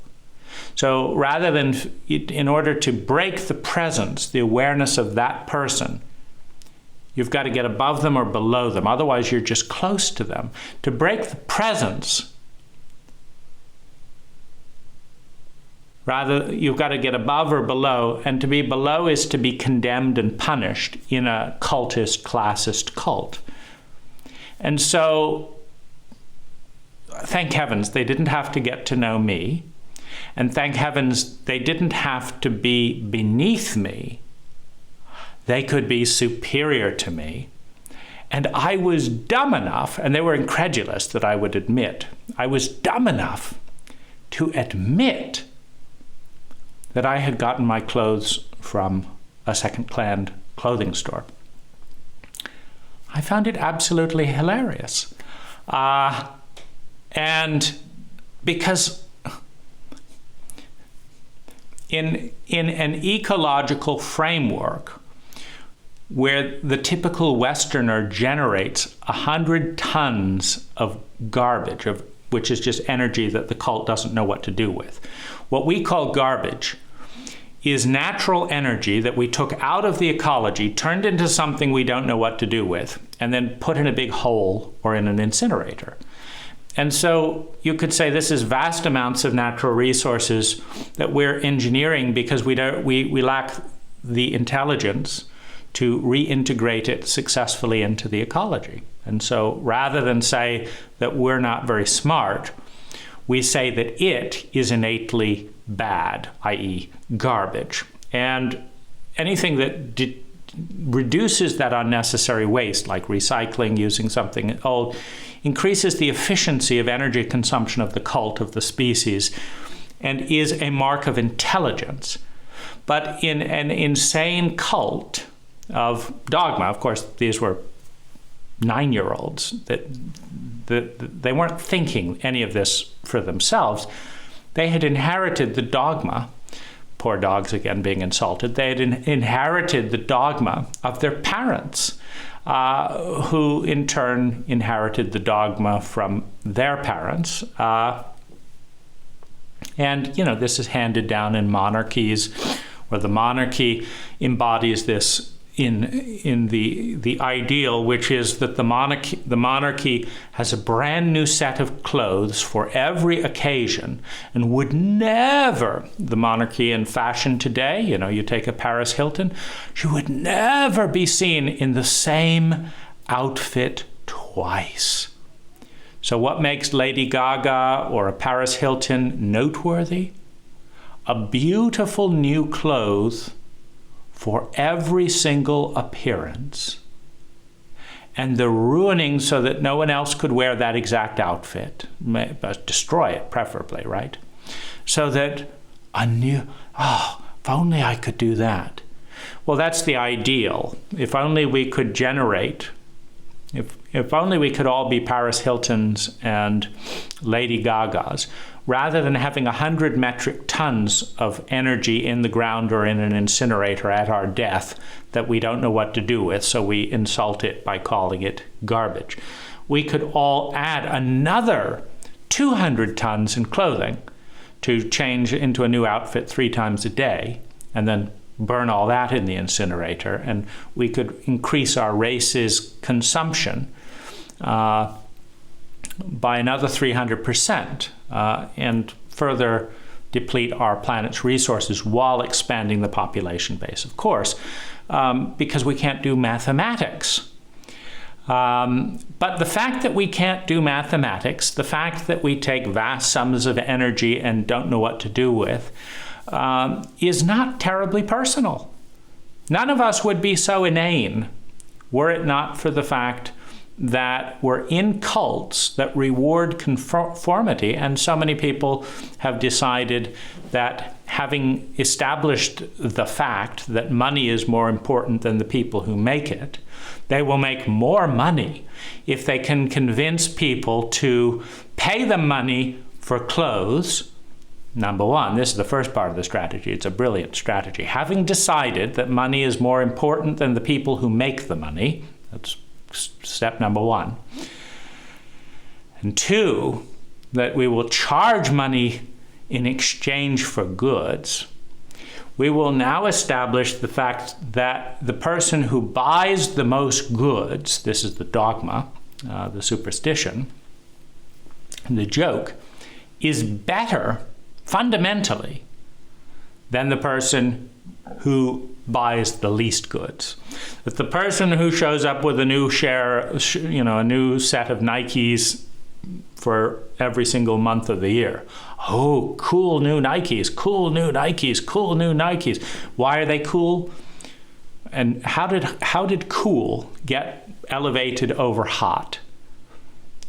So rather than, in order to break the presence, the awareness of that person, you've got to get above them or below them. Otherwise, you're just close to them. To break the presence, rather, you've got to get above or below, and to be below is to be condemned and punished in a cultist, classist cult. And so, thank heavens, they didn't have to get to know me. And thank heavens, they didn't have to be beneath me. They could be superior to me. And I was dumb enough, and they were incredulous that I would admit, I was dumb enough to admit that I had gotten my clothes from a second-hand clothing store. I found it absolutely hilarious. And because in an ecological framework where the typical Westerner generates 100 tons of garbage, which is just energy that the cult doesn't know what to do with. What we call garbage is natural energy that we took out of the ecology, turned into something we don't know what to do with, and then put in a big hole or in an incinerator. And so you could say this is vast amounts of natural resources that we're engineering because we lack the intelligence to reintegrate it successfully into the ecology. And so rather than say that we're not very smart, we say that it is innately bad, i.e. garbage. And anything that reduces that unnecessary waste, like recycling, using something old, increases the efficiency of energy consumption of the cult of the species and is a mark of intelligence. But in an insane cult of dogma, of course, these were 9-year-olds, that they weren't thinking any of this for themselves. They had inherited the dogma, poor dogs again being insulted, they had inherited the dogma of their parents, who in turn inherited the dogma from their parents. And, this is handed down in monarchies, where the monarchy embodies this in the ideal, which is that the monarchy has a brand new set of clothes for every occasion, and would never, the monarchy in fashion today, you take a Paris Hilton, she would never be seen in the same outfit twice. So what makes Lady Gaga or a Paris Hilton noteworthy? A beautiful new clothes for every single appearance, and the ruining so that no one else could wear that exact outfit, but destroy it preferably, right? So that if only I could do that. Well, that's the ideal. If only we could generate, if only we could all be Paris Hiltons and Lady Gagas, rather than having 100 metric tons of energy in the ground or in an incinerator at our death that we don't know what to do with, so we insult it by calling it garbage. We could all add another 200 tons in clothing to change into a new outfit 3 times a day, and then burn all that in the incinerator, and we could increase our race's consumption by another 300%, and further deplete our planet's resources while expanding the population base, of course, because we can't do mathematics. But the fact that we can't do mathematics, the fact that we take vast sums of energy and don't know what to do with, is not terribly personal. None of us would be so inane were it not for the fact that we're in cults that reward conformity, and so many people have decided that, having established the fact that money is more important than the people who make it, they will make more money if they can convince people to pay them money for clothes. Number one, this is the first part of the strategy. It's a brilliant strategy. Having decided that money is more important than the people who make the money, that's step number one. And 2, that we will charge money in exchange for goods. We will now establish the fact that the person who buys the most goods, this is the dogma, the superstition, the joke, is better fundamentally than the person who buys the least goods. That the person who shows up with a new a new set of Nikes for every single month of the year. Oh, cool new Nikes, cool new Nikes, cool new Nikes. Why are they cool? And how did cool get elevated over hot?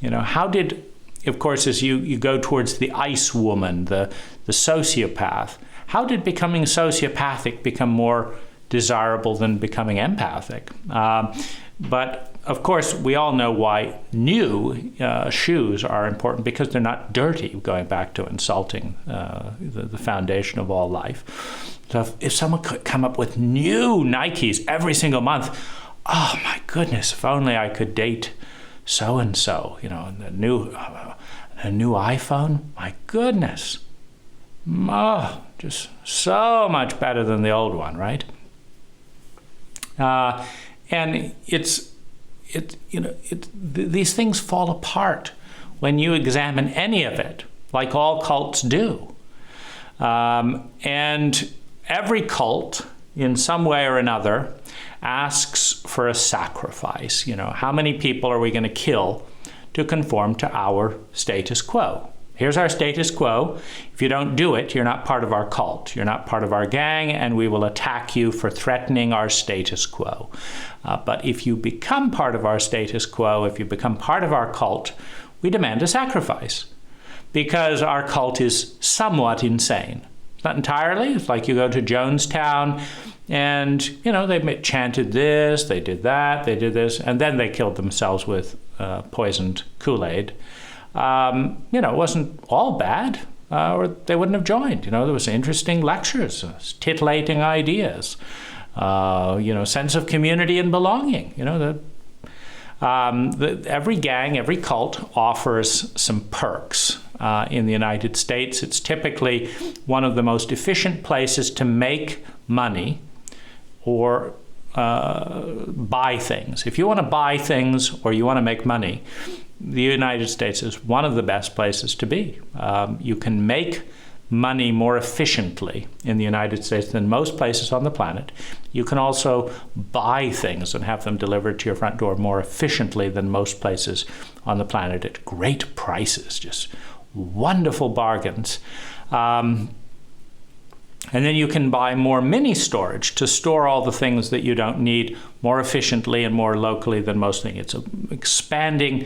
How did, of course, as you go towards the ice woman, the sociopath, how did becoming sociopathic become more desirable than becoming empathic? But of course, we all know why new shoes are important, because they're not dirty, going back to insulting the foundation of all life. So if someone could come up with new Nikes every single month, oh my goodness, if only I could date so-and-so, a new iPhone, my goodness. Oh, just so much better than the old one, right? And these things fall apart when you examine any of it, like all cults do. And every cult, in some way or another, asks for a sacrifice. How many people are we going to kill to conform to our status quo? Here's our status quo. If you don't do it, you're not part of our cult. You're not part of our gang, and we will attack you for threatening our status quo. But if you become part of our status quo, if you become part of our cult, we demand a sacrifice, because our cult is somewhat insane. Not entirely. It's like you go to Jonestown and, they chanted this, they did that, they did this, and then they killed themselves with poisoned Kool-Aid. It wasn't all bad, or they wouldn't have joined. There was interesting lectures, titillating ideas, sense of community and belonging. Every gang, every cult offers some perks. In the United States, it's typically one of the most efficient places to make money, or buy things. If you want to buy things or you want to make money, the United States is one of the best places to be. You can make money more efficiently in the United States than most places on the planet. You can also buy things and have them delivered to your front door more efficiently than most places on the planet at great prices, just wonderful bargains. And then you can buy more mini storage to store all the things that you don't need more efficiently and more locally than most things. It's an expanding,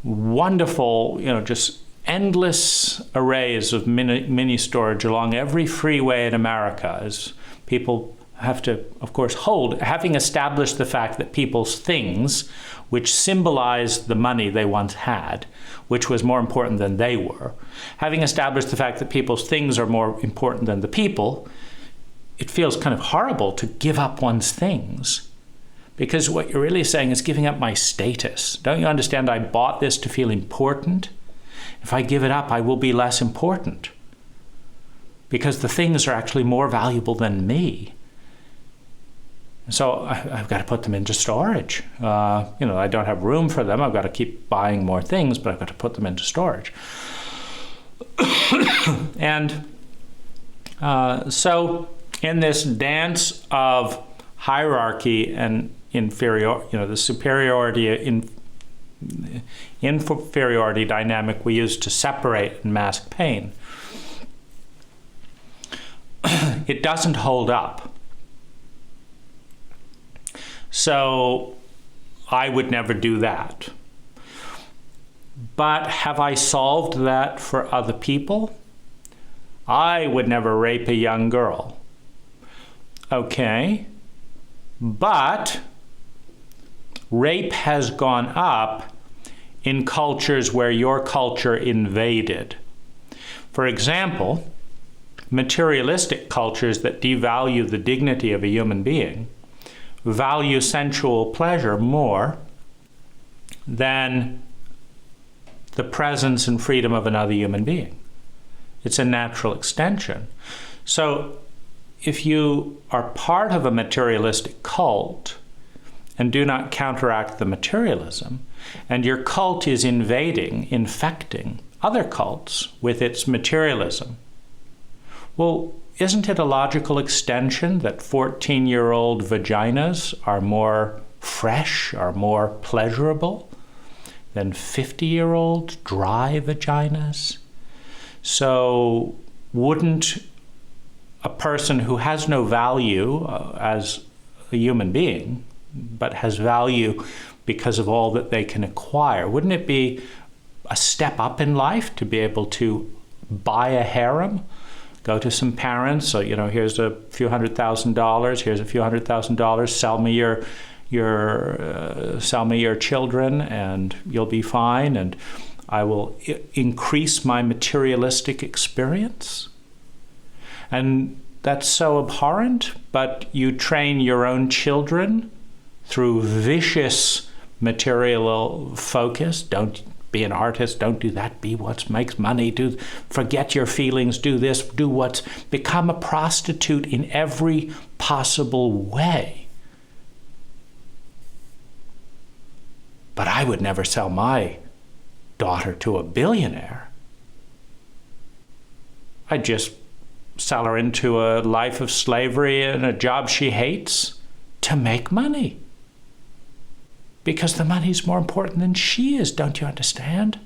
wonderful, just endless arrays of mini storage along every freeway in America, as people have to, of course, hold, having established the fact that people's things, which symbolized the money they once had, which was more important than they were, having established the fact that people's things are more important than the people, it feels kind of horrible to give up one's things. Because what you're really saying is giving up my status. Don't you understand? I bought this to feel important. If I give it up, I will be less important. Because the things are actually more valuable than me. So I've got to put them into storage. I don't have room for them. I've got to keep buying more things, but I've got to put them into storage. And so in this dance of hierarchy and the superiority inferiority dynamic we use to separate and mask pain, it doesn't hold up. So I would never do that. But have I solved that for other people? I would never rape a young girl. Okay. But rape has gone up in cultures where your culture invaded. For example, materialistic cultures that devalue the dignity of a human being value sensual pleasure more than the presence and freedom of another human being. It's a natural extension. So if you are part of a materialistic cult and do not counteract the materialism, and your cult is infecting other cults with its materialism, well, isn't it a logical extension that 14-year-old vaginas are more fresh, are more pleasurable than 50-year-old dry vaginas? So wouldn't a person who has no value as a human being, but has value because of all that they can acquire, wouldn't it be a step up in life to be able to buy a harem? Go to some parents, so here's a few $100,000, here's a few $100,000, sell me your children and you'll be fine, and I will increase my materialistic experience. And that's so abhorrent, but you train your own children through vicious material focus. Don't be an artist, don't do that, be what makes money, forget your feelings, do this, become a prostitute in every possible way. But I would never sell my daughter to a billionaire. I'd just sell her into a life of slavery and a job she hates to make money. Because the money's more important than she is, don't you understand?